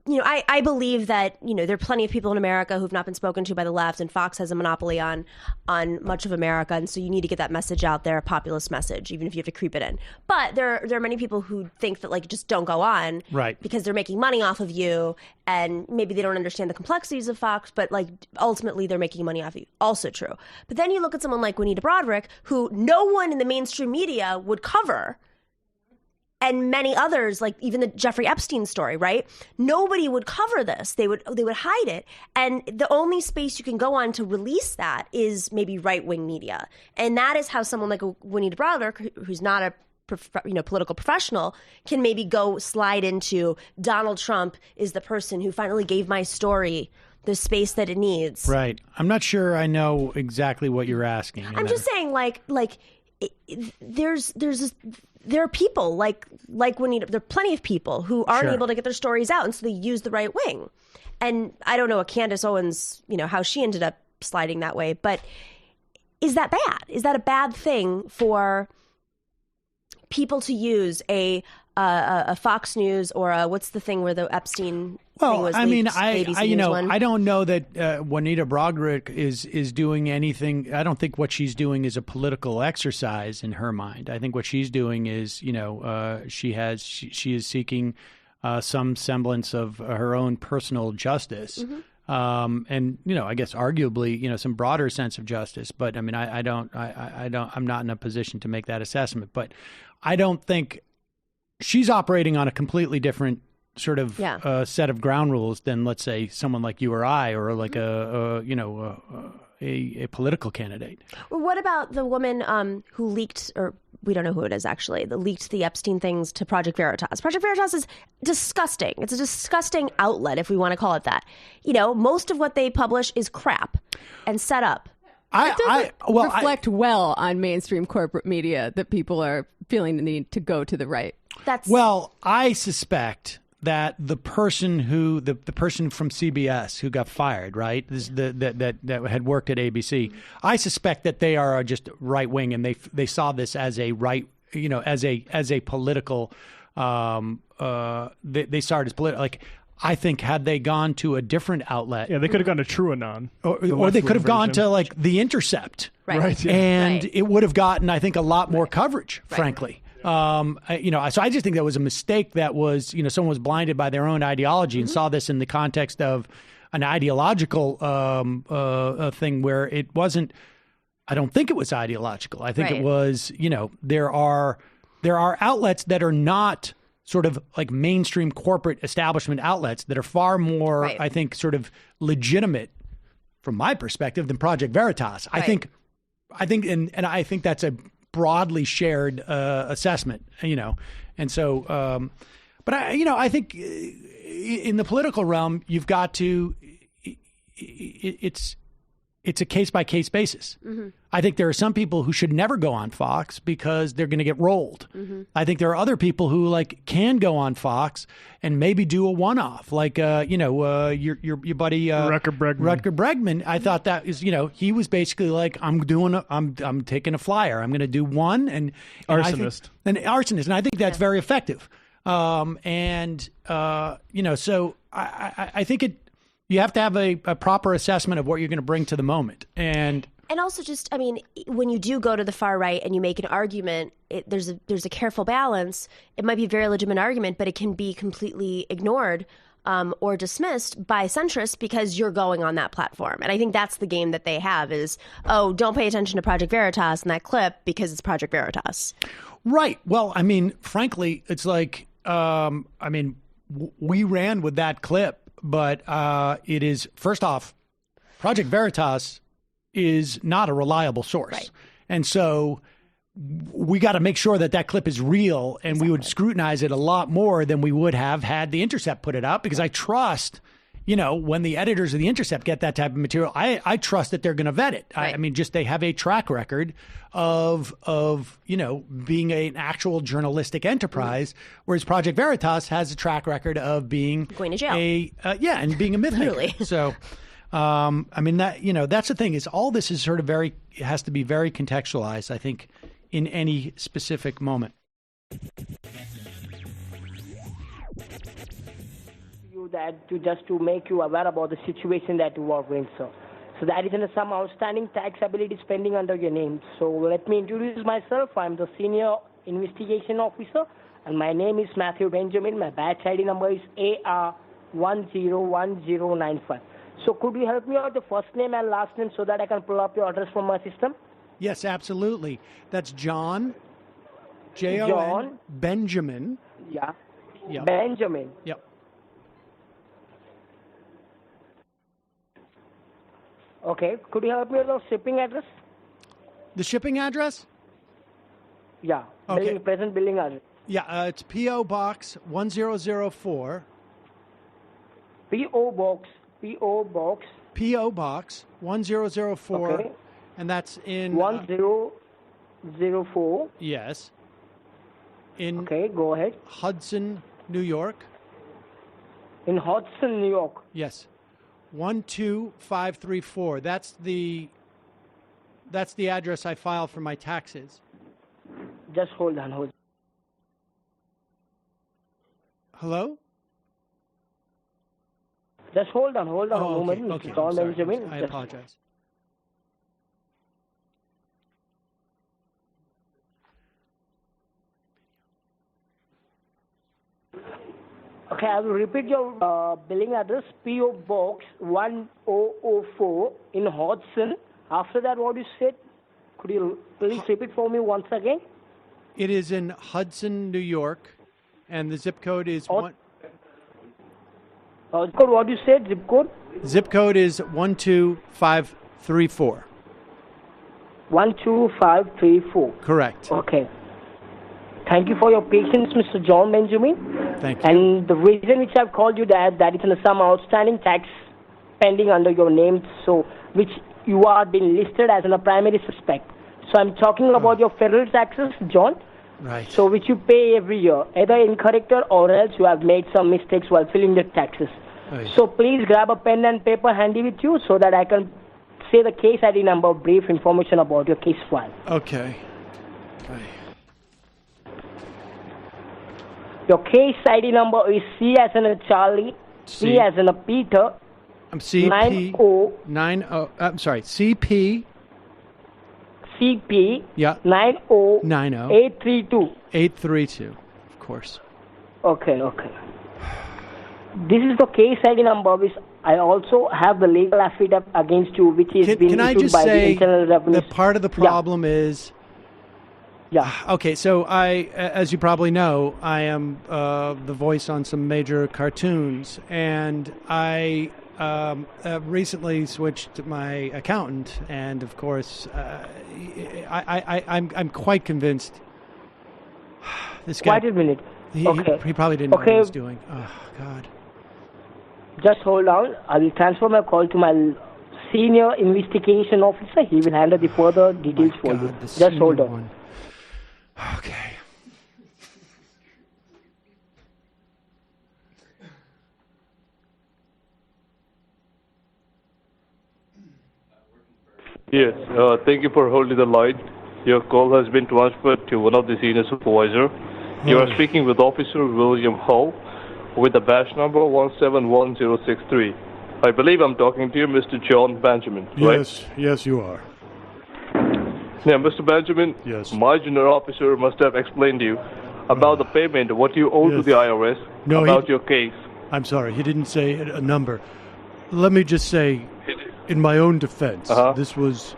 [SPEAKER 17] I believe that, there are plenty of people in America who've not been spoken to by the left, and Fox has a monopoly on much of America. And so you need to get that message out there, a populist message, even if you have to creep it in. But there are many people who think that, like, just don't go on.
[SPEAKER 2] Right.
[SPEAKER 17] Because they're making money off of you, and maybe they don't understand the complexities of Fox, but, like, ultimately they're making money off of you. Also true. But then you look at someone like Juanita Broaddrick, who no one in the mainstream media would cover. And many others, like even the Jeffrey Epstein story, right? Nobody would cover this. They would hide it. And the only space you can go on to release that is maybe right-wing media. And that is how someone like Juanita Broaddrick, who's not a political professional, can maybe go slide into Donald Trump is the person who finally gave my story the space that it needs.
[SPEAKER 2] Right. I'm not sure I know exactly what you're asking.
[SPEAKER 17] I'm just saying, there are people like Juanita. There are plenty of people who aren't able to get their stories out, and so they use the right wing. And I don't know what Candace Owens, how she ended up sliding that way, but is that bad? Is that a bad thing for people to use a Fox News or what's the thing where the Epstein thing was leaked?
[SPEAKER 2] I don't know that Juanita Broaddrick is doing anything. I don't think what she's doing is a political exercise in her mind. I think what she's doing is, she is seeking some semblance of her own personal justice. Mm-hmm. And I guess arguably, some broader sense of justice. But I mean, I'm not in a position to make that assessment. But I don't think she's operating on a completely different sort of set of ground rules than, let's say, someone like you or I, or like a political candidate.
[SPEAKER 17] What about the woman who leaked, or we don't know who it is actually, that leaked the Epstein things to Project Veritas? Project Veritas is disgusting. It's a disgusting outlet, if we want to call it that. Most of what they publish is crap and set up.
[SPEAKER 8] It doesn't reflect well on mainstream corporate media that people are feeling the need to go to the right.
[SPEAKER 2] I suspect that the person the person from CBS who got fired, right, that had worked at ABC, I suspect that they are just right wing, and they saw this as a right, as a political. They saw it as political. Like, I think had they gone to a different outlet,
[SPEAKER 3] they could have gone to TrueAnon,
[SPEAKER 2] or they could have gone to like The Intercept,
[SPEAKER 17] right?
[SPEAKER 2] And it would have gotten, I think, a lot more coverage, frankly. So I just think that was a mistake. That was, someone was blinded by their own ideology and saw this in the context of an ideological thing where it wasn't. I don't think it was ideological. I think it was, there are outlets that are not sort of like mainstream corporate establishment outlets that are far more, I think, sort of legitimate from my perspective than Project Veritas. I think, and I think that's a broadly shared assessment, and so, but I think in the political realm, you've got to, it's it's a case-by-case basis. I think there are some people who should never go on Fox because they're going to get rolled. I think there are other people who like can go on Fox and maybe do a one-off, like your buddy
[SPEAKER 3] Rutger
[SPEAKER 2] Bregman. I thought that is, he was basically like, I'm taking a flyer. I'm going to do one and
[SPEAKER 3] arsonist.
[SPEAKER 2] And I think that's very effective. So I think you have to have a proper assessment of what you're going to bring to the moment. And
[SPEAKER 17] also just, when you do go to the far right and you make an argument, there's a careful balance. It might be a very legitimate argument, but it can be completely ignored or dismissed by centrists because you're going on that platform. And I think that's the game that they have is, don't pay attention to Project Veritas in that clip because it's Project Veritas.
[SPEAKER 2] Right. Well, frankly, it's like, we ran with that clip. But it is, first off, Project Veritas is not a reliable source.
[SPEAKER 17] Right.
[SPEAKER 2] And so we got to make sure that clip is real, and we would scrutinize it a lot more than we would have had The Intercept put it out, because I trust, when the editors of The Intercept get that type of material, I trust that they're going to vet it. Right. They have a track record of being an actual journalistic enterprise, whereas Project Veritas has a track record of being
[SPEAKER 17] going to jail.
[SPEAKER 2] And being a myth maker. So, that's the thing is all this is sort of has to be very contextualized, I think, in any specific moment.
[SPEAKER 18] To make you aware about the situation that you are in, sir. So that is some outstanding taxability spending under your name. So let me introduce myself. I'm the senior investigation officer, and my name is Matthew Benjamin. My batch ID number is AR101095. So could you help me out the first name and last name so that I can pull up your address from my system?
[SPEAKER 2] Yes, absolutely. That's John, Jon, Benjamin.
[SPEAKER 18] Yeah.
[SPEAKER 2] Yep.
[SPEAKER 18] Benjamin.
[SPEAKER 2] Yep.
[SPEAKER 18] Okay. Could you help me with the shipping address?
[SPEAKER 2] The shipping address?
[SPEAKER 18] Yeah.
[SPEAKER 2] Okay.
[SPEAKER 18] Present billing address.
[SPEAKER 2] Yeah, it's P.O. Box 1004.
[SPEAKER 18] P.O. Box
[SPEAKER 2] 1004.
[SPEAKER 18] Okay.
[SPEAKER 2] And that's in
[SPEAKER 18] 1004.
[SPEAKER 2] Yes.
[SPEAKER 18] Okay, go ahead.
[SPEAKER 2] Hudson, New York.
[SPEAKER 18] In Hudson, New York.
[SPEAKER 2] Yes. 12534. That's the address I filed for my taxes.
[SPEAKER 18] Just hold on.
[SPEAKER 2] Hello?
[SPEAKER 18] Just hold on a moment.
[SPEAKER 2] Okay.
[SPEAKER 18] John Benjamin.
[SPEAKER 2] I apologize.
[SPEAKER 18] Okay, I will repeat your billing address, P.O. Box 1004 in Hudson. After that, what you said, could you please repeat for me once again?
[SPEAKER 2] It is in Hudson, New York, and the zip code is
[SPEAKER 18] what you said, zip code?
[SPEAKER 2] Zip code is 12534.
[SPEAKER 18] 12534.
[SPEAKER 2] Correct.
[SPEAKER 18] Okay. Thank you for your patience, Mr. John Benjamin.
[SPEAKER 2] Thank you.
[SPEAKER 18] And the reason which I've called you that is some outstanding tax pending under your name, so which you are being listed as a primary suspect. So I'm talking about your federal taxes, John.
[SPEAKER 2] Right.
[SPEAKER 18] So which you pay every year, either incorrect or else you have made some mistakes while filling your taxes.
[SPEAKER 2] Right.
[SPEAKER 18] So please grab a pen and paper handy with you so that I can say the case ID number, brief information about your case file.
[SPEAKER 2] Okay.
[SPEAKER 18] Your case ID number is C as in a Charlie, P as in a Peter.
[SPEAKER 2] I'm CP 90. I'm sorry, CP.
[SPEAKER 18] CP.
[SPEAKER 2] Yeah.
[SPEAKER 18] 90. 832.
[SPEAKER 2] 832, of course.
[SPEAKER 18] Okay. This is the case ID number, which I also have the legal affidavit against you, which is being issued by the Internal Revenue.
[SPEAKER 2] That part of the problem is.
[SPEAKER 18] Yeah.
[SPEAKER 2] Okay, so as you probably know, I am the voice on some major cartoons, and I recently switched to my accountant, and of course, I'm quite convinced. This guy.
[SPEAKER 18] Wait a minute.
[SPEAKER 2] He probably didn't know what he was doing. Oh God.
[SPEAKER 18] Just hold on. I will transfer my call to my senior investigation officer. He will handle the further details for you. Just hold on.
[SPEAKER 2] Okay.
[SPEAKER 19] Yes, thank you for holding the line. Your call has been transferred to one of the senior supervisor. You are speaking with Officer William Hull with the badge number 171063. I believe I'm talking to you, Mr. John Benjamin, right?
[SPEAKER 20] Yes, you are.
[SPEAKER 19] Yeah, Mr. Benjamin,
[SPEAKER 20] yes.
[SPEAKER 19] My junior officer must have explained to you about the payment, what you owe to the IRS, about your case.
[SPEAKER 20] I'm sorry, he didn't say a number. Let me just say, in my own defense, this was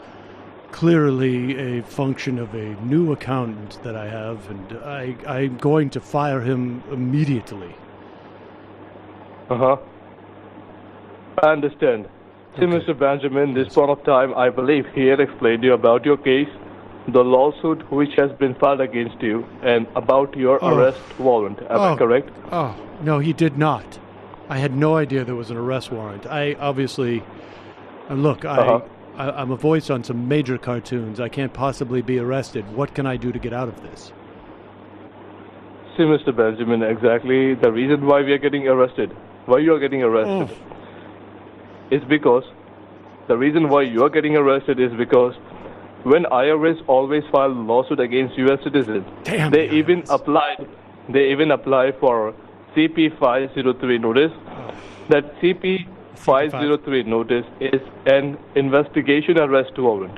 [SPEAKER 20] clearly a function of a new accountant that I have, and I'm going to fire him immediately.
[SPEAKER 19] I understand. See, Mr. Benjamin, this point of time, I believe he had explained to you about your case, the lawsuit which has been filed against you, and about your arrest warrant. Am I correct?
[SPEAKER 20] Oh, no, he did not. I had no idea there was an arrest warrant. I obviously... look, I'm a voice on some major cartoons. I can't possibly be arrested. What can I do to get out of this?
[SPEAKER 19] See, Mr. Benjamin, exactly the reason why we are getting arrested, why you are getting arrested, is because the reason why you are getting arrested is because when IRS always file a lawsuit against U.S. citizens, they even apply for CP 503 notice. That CP 503 notice is an investigation arrest warrant.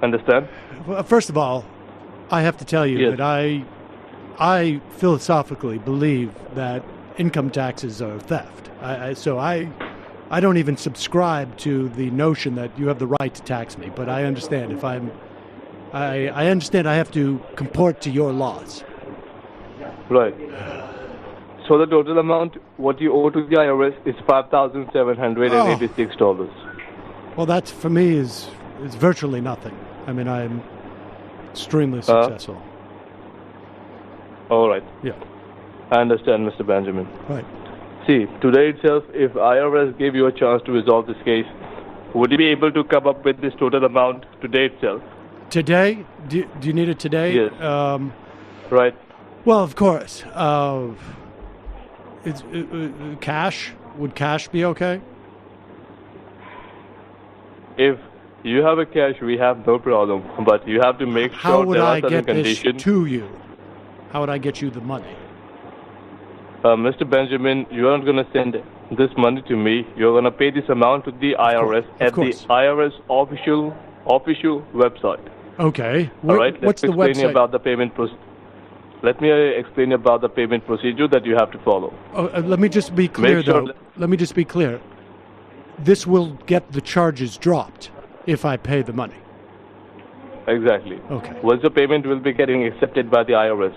[SPEAKER 19] Understand?
[SPEAKER 20] Well, first of all, I have to tell you that I philosophically believe that income taxes are theft. So I don't even subscribe to the notion that you have the right to tax me. But I understand I understand I have to comport to your laws.
[SPEAKER 19] Right. So the total amount, what you owe to the IRS is $5,786.
[SPEAKER 20] Well, that for me is virtually nothing. I mean, I'm extremely successful.
[SPEAKER 19] All right.
[SPEAKER 20] Yeah.
[SPEAKER 19] I understand, Mr. Benjamin.
[SPEAKER 20] Right.
[SPEAKER 19] See, today itself, if IRS gave you a chance to resolve this case, would you be able to come up with this total amount today itself?
[SPEAKER 20] Today? Do you need it today?
[SPEAKER 19] Yes. Right.
[SPEAKER 20] Well, of course. Cash? Would cash be okay?
[SPEAKER 19] If you have a cash, we have no problem. But you have to make sure there are certain conditions.
[SPEAKER 20] How would I get this to you? How would I get you the money?
[SPEAKER 19] Mr. Benjamin, you are not going to send this money to me. You're going to pay this amount to the IRS at the IRS official website.
[SPEAKER 20] Okay.
[SPEAKER 19] All right.
[SPEAKER 20] What's the website?
[SPEAKER 19] About the payment Let me explain about the payment procedure that you have to follow.
[SPEAKER 20] Let me just be clear, Let me just be clear. This will get the charges dropped if I pay the money.
[SPEAKER 19] Exactly.
[SPEAKER 20] Okay.
[SPEAKER 19] Once the payment will be getting accepted by the IRS,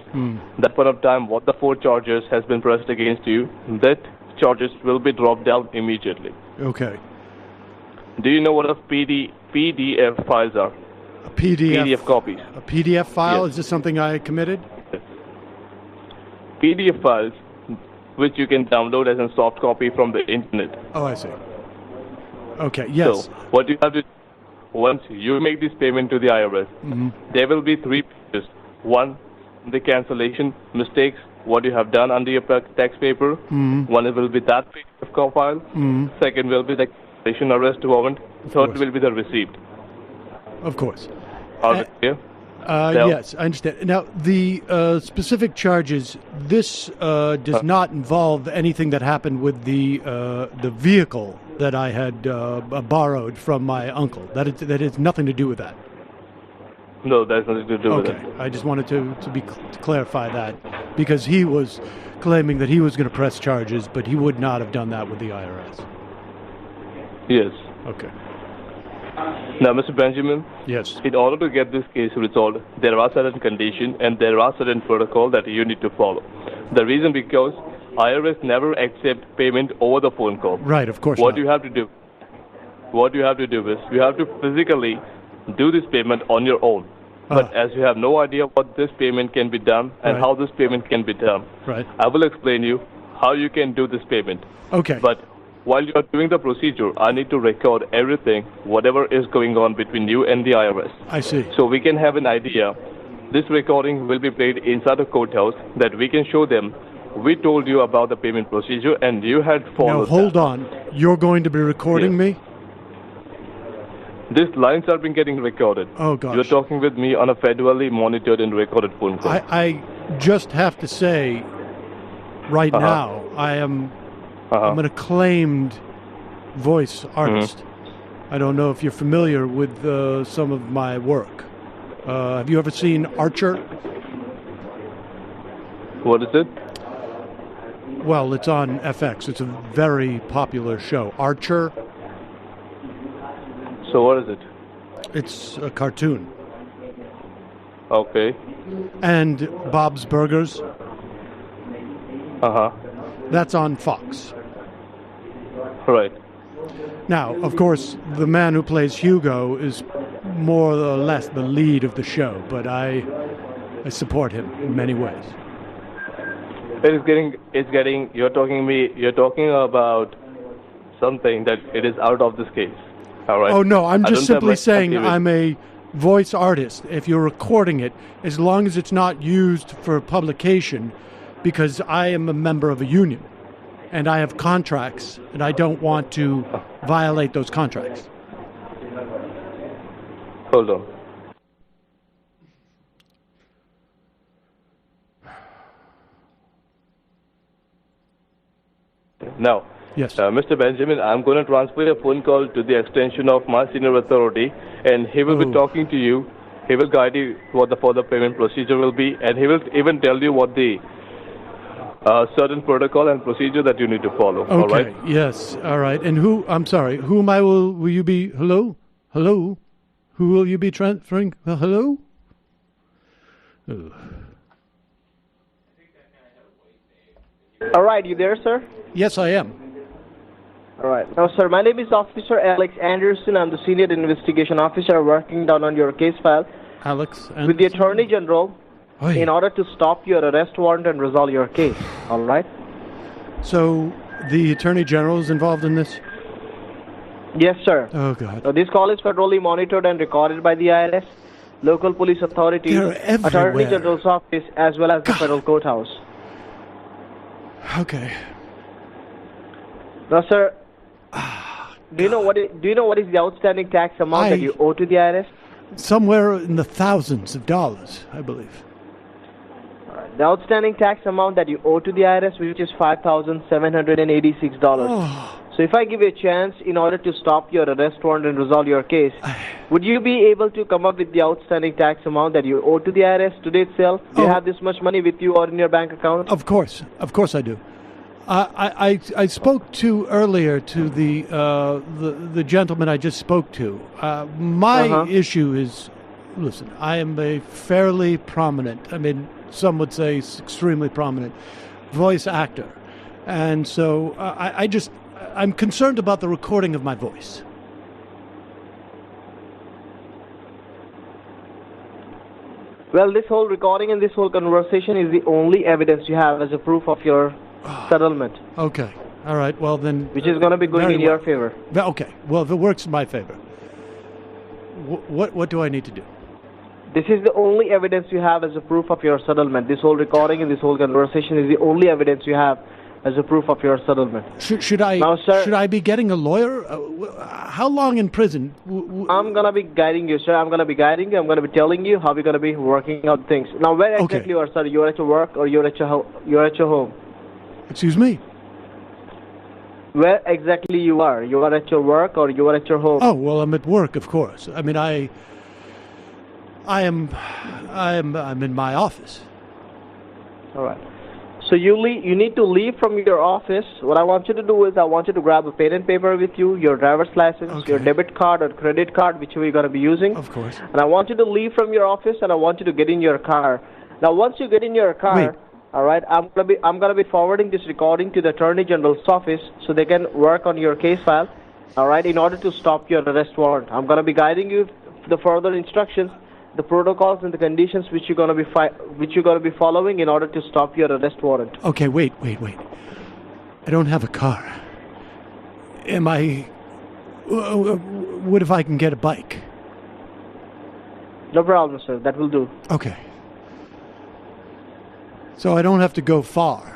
[SPEAKER 19] that point of time, what the 4 charges has been pressed against you, that charges will be dropped down immediately.
[SPEAKER 20] Okay.
[SPEAKER 19] Do you know what a PDF files are?
[SPEAKER 20] A PDF
[SPEAKER 19] copies.
[SPEAKER 20] A PDF file?
[SPEAKER 19] Yes.
[SPEAKER 20] Is this something I committed?
[SPEAKER 19] PDF files, which you can download as a soft copy from the internet.
[SPEAKER 20] Oh, I see. Okay, yes.
[SPEAKER 19] So, what you have to once you make this payment to the IRS, there will be 3 pages. 1, the cancellation mistakes, what you have done under your tax paper. 1 will be that PDF file. 2nd will be the cancellation arrest warrant. 3rd will be the receipt.
[SPEAKER 20] Of course. Yes, I understand. Now, the specific charges, this does not involve anything that happened with the vehicle that I had borrowed from my uncle. That has nothing to do with that.
[SPEAKER 19] No, that's nothing to do with it.
[SPEAKER 20] Okay, I just wanted to clarify that, because he was claiming that he was going to press charges, but he would not have done that with the IRS.
[SPEAKER 19] Yes.
[SPEAKER 20] Okay.
[SPEAKER 19] Now, Mr. Benjamin,
[SPEAKER 20] yes.
[SPEAKER 19] In order to get this case resolved, there are certain conditions and there are certain protocols that you need to follow. The reason because IRS never accept payment over the phone call.
[SPEAKER 20] Right, of course.
[SPEAKER 19] What you have to do is you have to physically do this payment on your own. But as you have no idea what this payment can be done and how this payment can be done,
[SPEAKER 20] right,
[SPEAKER 19] I will explain you how you can do this payment.
[SPEAKER 20] Okay.
[SPEAKER 19] But while you're doing the procedure, I need to record everything, whatever is going on between you and the IRS.
[SPEAKER 20] I see.
[SPEAKER 19] So we can have an idea. This recording will be played inside the courthouse that we can show them. We told you about the payment procedure and you had followed.
[SPEAKER 20] Now, hold on. You're going to be recording me?
[SPEAKER 19] These lines are being getting recorded.
[SPEAKER 20] Oh, gosh.
[SPEAKER 19] You're talking with me on a federally monitored and recorded phone call.
[SPEAKER 20] I just have to say, right now, I'm an acclaimed voice artist. I don't know if you're familiar with some of my work. Have you ever seen Archer?
[SPEAKER 19] What is it?
[SPEAKER 20] Well, it's on FX. It's a very popular show. Archer.
[SPEAKER 19] So what is it?
[SPEAKER 20] It's a cartoon.
[SPEAKER 19] Okay.
[SPEAKER 20] And Bob's Burgers. That's on Fox.
[SPEAKER 19] Right.
[SPEAKER 20] Now, of course, the man who plays Hugo is more or less the lead of the show, but I support him in many ways.
[SPEAKER 19] You're talking about something that it is out of this case. All right.
[SPEAKER 20] Oh, no, I'm
[SPEAKER 19] I
[SPEAKER 20] just
[SPEAKER 19] don't have
[SPEAKER 20] simply
[SPEAKER 19] much
[SPEAKER 20] saying
[SPEAKER 19] activity.
[SPEAKER 20] I'm a voice artist. If you're recording it, as long as it's not used for publication, because I am a member of a union, and I have contracts, and I don't want to violate those contracts.
[SPEAKER 19] Hold on. Now,
[SPEAKER 20] yes,
[SPEAKER 19] Mr. Benjamin, I'm going to transfer a phone call to the extension of my senior authority, and he will be talking to you. He will guide you what the further payment procedure will be, and he will even tell you what the certain protocol and procedure that you need to follow.
[SPEAKER 20] Okay.
[SPEAKER 19] All right?
[SPEAKER 20] Yes. All right. And I'm sorry. Who am I? Will you be? Hello. Who will you be transferring? Hello. Ugh.
[SPEAKER 21] All right, you there, sir?
[SPEAKER 20] Yes, I am.
[SPEAKER 21] All right. Now, sir, my name is Officer Alex Anderson. I'm the Senior Investigation Officer working down on your case file.
[SPEAKER 20] Alex Anderson.
[SPEAKER 21] With the Attorney General in order to stop your arrest warrant and resolve your case. All right?
[SPEAKER 20] So, the Attorney General is involved in this?
[SPEAKER 21] Yes, sir.
[SPEAKER 20] Oh, God.
[SPEAKER 21] Now, this call is federally monitored and recorded by the IRS, local police authorities,
[SPEAKER 20] They're everywhere.
[SPEAKER 21] Attorney General's office, as well as the federal courthouse.
[SPEAKER 20] Okay.
[SPEAKER 21] Now, sir, do you know what is the outstanding tax amount that you owe to the IRS?
[SPEAKER 20] Somewhere in the thousands of dollars, I believe.
[SPEAKER 21] The outstanding tax amount that you owe to the IRS, which is $5,786. So if I give you a chance in order to stop your arrest warrant and resolve your case, would you be able to come up with the outstanding tax amount that you owe to the IRS today itself? Do you have this much money with you or in your bank account?
[SPEAKER 20] Of course I do. I spoke to earlier to the gentleman I just spoke to. My issue is, listen, I am a fairly prominent, I mean, some would say extremely prominent voice actor. And so I'm concerned about the recording of my voice.
[SPEAKER 21] Well, this whole recording and this whole conversation is the only evidence you have as a proof of your settlement.
[SPEAKER 20] Okay. All right. Well, then...
[SPEAKER 21] Which is going to be going in your favor.
[SPEAKER 20] Okay. Well, if it works in my favor, what do I need to do?
[SPEAKER 21] This is the only evidence you have as a proof of your settlement. This whole recording and this whole conversation is the only evidence you have as a proof of your settlement.
[SPEAKER 20] Should I be getting a lawyer? How long in prison?
[SPEAKER 21] I'm going to be guiding you, sir. I'm going to be guiding you. I'm going to be telling you how we're going to be working out things. Now, where exactly you are, sir? You're at your work or you're at your home?
[SPEAKER 20] Excuse me?
[SPEAKER 21] Where exactly you are? You are at your work or you are at your home?
[SPEAKER 20] Oh, well, I'm at work, of course. I mean, I'm in my office.
[SPEAKER 21] All right. So you need to leave from your office. What I want you to do is I want you to grab a pen and paper with you, your driver's license, your debit card or credit card, which we're going to be using.
[SPEAKER 20] Of course.
[SPEAKER 21] And I want you to leave from your office and I want you to get in your car. Now, once you get in your car, all right, I'm gonna be forwarding this recording to the Attorney General's office so they can work on your case file. All right, in order to stop your arrest warrant, I'm gonna be guiding you the further instructions, the protocols and the conditions which you're gonna be following in order to stop your arrest warrant.
[SPEAKER 20] Okay, wait. I don't have a car. am I? What if I can get a bike?
[SPEAKER 21] No problem, sir. That will do.
[SPEAKER 20] Okay. So I don't have to go far.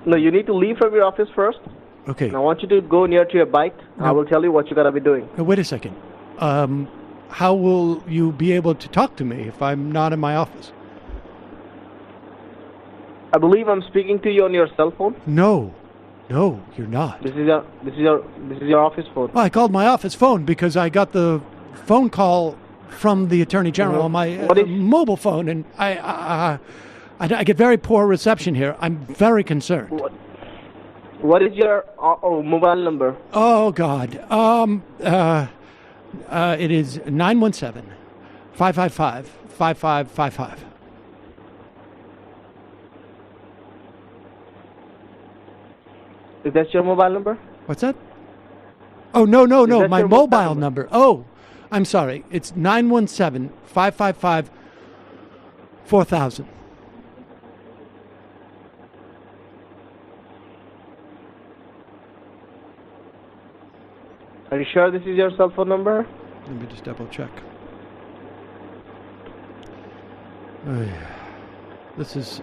[SPEAKER 21] No, you need to leave from your office first.
[SPEAKER 20] Okay.
[SPEAKER 21] And I want you to go near to your bike. I will tell you what you gotta be doing.
[SPEAKER 20] Wait a second. How will you be able to talk to me if I'm not in my office?
[SPEAKER 21] I believe I'm speaking to you on your cell phone.
[SPEAKER 20] No, you're not.
[SPEAKER 21] This is your office phone.
[SPEAKER 20] Well, I called my office phone because I got the phone call from the Attorney General on my mobile phone, and I get very poor reception here. I'm very concerned.
[SPEAKER 21] What is your mobile number?
[SPEAKER 20] Oh God. It is 917-555-5555.
[SPEAKER 21] Is that your mobile number?
[SPEAKER 20] What's that? Oh, no.
[SPEAKER 21] that
[SPEAKER 20] My
[SPEAKER 21] your
[SPEAKER 20] mobile number. Oh, I'm sorry. It's 917-555-4000.
[SPEAKER 21] Are you sure this is your cell phone number?
[SPEAKER 20] Let me just double check. This is,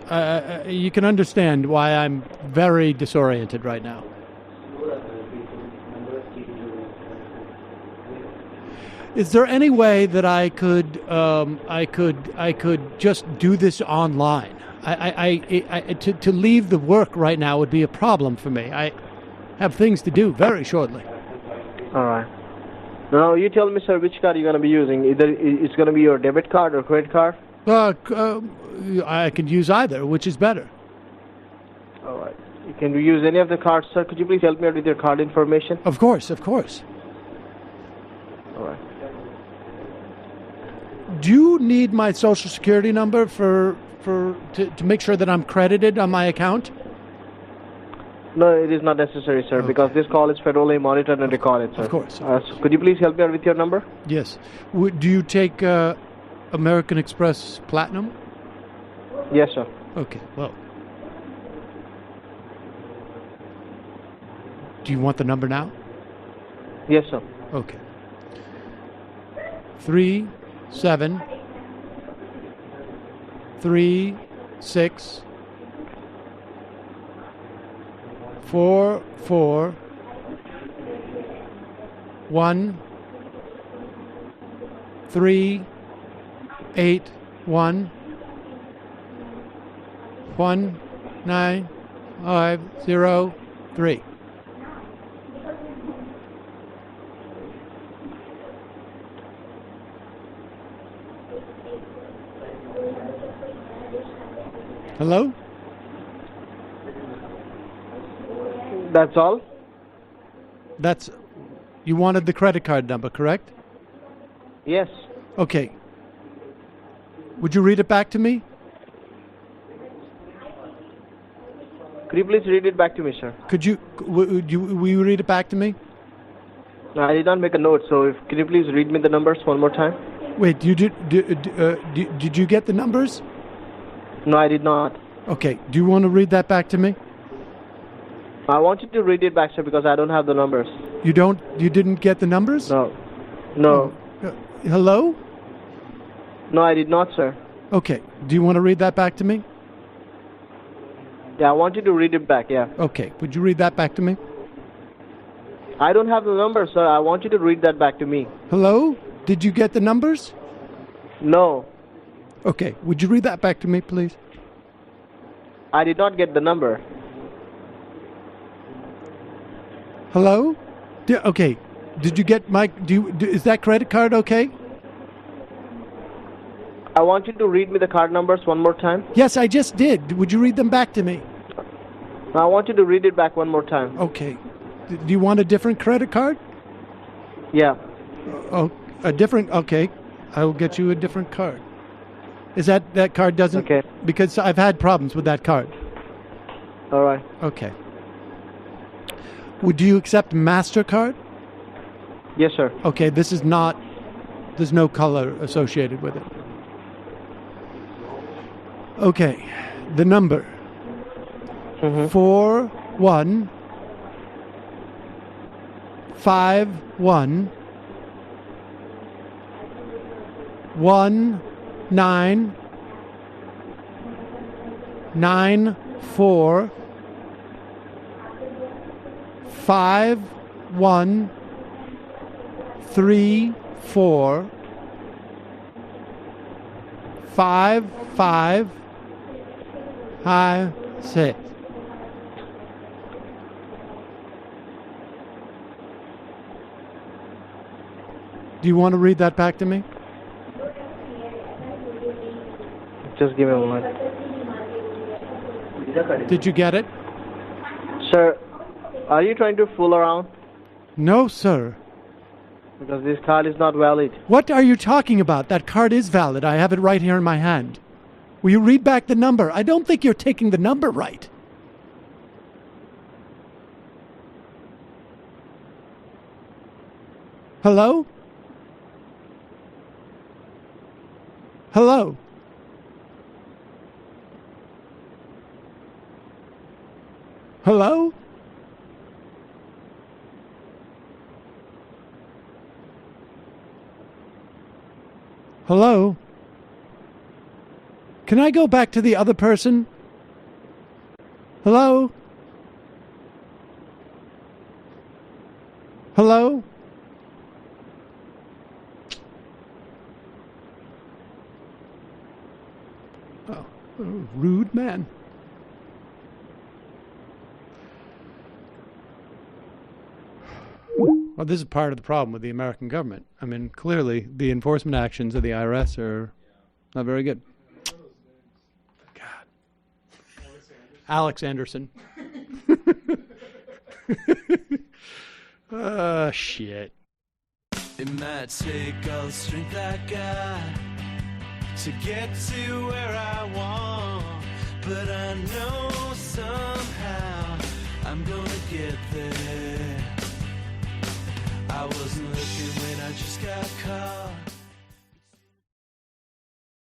[SPEAKER 20] you can understand why I'm very disoriented right now. Is there any way that I could just do this online? To leave the work right now would be a problem for me. I have things to do very shortly.
[SPEAKER 21] All right. Now you tell me, sir, which card you're going to be using. Either it's going to be your debit card or credit card.
[SPEAKER 20] I could use either. Which is better?
[SPEAKER 21] All right. You can use any of the cards, sir. Could you please help me out with your card information?
[SPEAKER 20] Of course.
[SPEAKER 21] All right.
[SPEAKER 20] Do you need my Social Security number to make sure that I'm credited on my account?
[SPEAKER 21] No, it is not necessary, sir, because this call is federally monitored and recorded, sir.
[SPEAKER 20] Of course.
[SPEAKER 21] So could you please help me out with your number?
[SPEAKER 20] Yes. Do you take American Express Platinum?
[SPEAKER 21] Yes, sir.
[SPEAKER 20] Okay, well. Do you want the number now?
[SPEAKER 21] Yes, sir.
[SPEAKER 20] Okay. 37 36 44 1 3 8 1 1 9 5 0 3. Hello?
[SPEAKER 21] That's all?
[SPEAKER 20] You wanted the credit card number, correct?
[SPEAKER 21] Yes.
[SPEAKER 20] Okay. Would you read it back to me?
[SPEAKER 21] Could you please read it back to me, sir?
[SPEAKER 20] Will you read it back to me?
[SPEAKER 21] No, I did not make a note, so can you please read me the numbers one more time?
[SPEAKER 20] Wait, did you get the numbers?
[SPEAKER 21] No, I did not.
[SPEAKER 20] Okay, do you want to read that back to me?
[SPEAKER 21] I want you to read it back, sir, because I don't have the numbers.
[SPEAKER 20] You didn't get the numbers?
[SPEAKER 21] No.
[SPEAKER 20] Hello?
[SPEAKER 21] No, I did not, sir.
[SPEAKER 20] Okay, do you want to read that back to me?
[SPEAKER 21] Yeah, I want you to read it back, yeah.
[SPEAKER 20] Okay, would you read that back to me?
[SPEAKER 21] I don't have the numbers, sir. I want you to read that back to me.
[SPEAKER 20] Hello? Did you get the numbers?
[SPEAKER 21] No.
[SPEAKER 20] Okay, would you read that back to me, please?
[SPEAKER 21] I did not get the number.
[SPEAKER 20] Hello? Okay, did you get my... is that credit card okay?
[SPEAKER 21] I want you to read me the card numbers one more time.
[SPEAKER 20] Yes, I just did. Would you read them back to me?
[SPEAKER 21] I want you to read it back one more time.
[SPEAKER 20] Okay. Do you want a different credit card?
[SPEAKER 21] Yeah.
[SPEAKER 20] Oh, a different... Okay, I will get you a different card. Is that card doesn't...
[SPEAKER 21] Okay.
[SPEAKER 20] Because I've had problems with that card.
[SPEAKER 21] All right.
[SPEAKER 20] Okay. Do you accept MasterCard?
[SPEAKER 21] Yes, sir.
[SPEAKER 20] Okay, this is not... There's no color associated with it. Okay, the number. 41 51 19 94 51 34 55 56. Do you want to read that back to me?
[SPEAKER 21] Just give me a moment.
[SPEAKER 20] Did you get it?
[SPEAKER 21] Sir, are you trying to fool around?
[SPEAKER 20] No, sir.
[SPEAKER 21] Because this card is not valid.
[SPEAKER 20] What are you talking about? That card is valid. I have it right here in my hand. Will you read back the number? I don't think you're taking the number right. Hello? Hello? Hello? Hello? Can I go back to the other person? Hello? Hello? Oh, rude man. Well, this is part of the problem with the American government. I mean, clearly, the enforcement actions of the IRS are not very good. God. Alex Anderson. Shit.
[SPEAKER 1] It might take all the strength I got to get to where I want, but I know somehow I'm gonna get there. I wasn't looking when I just got caught.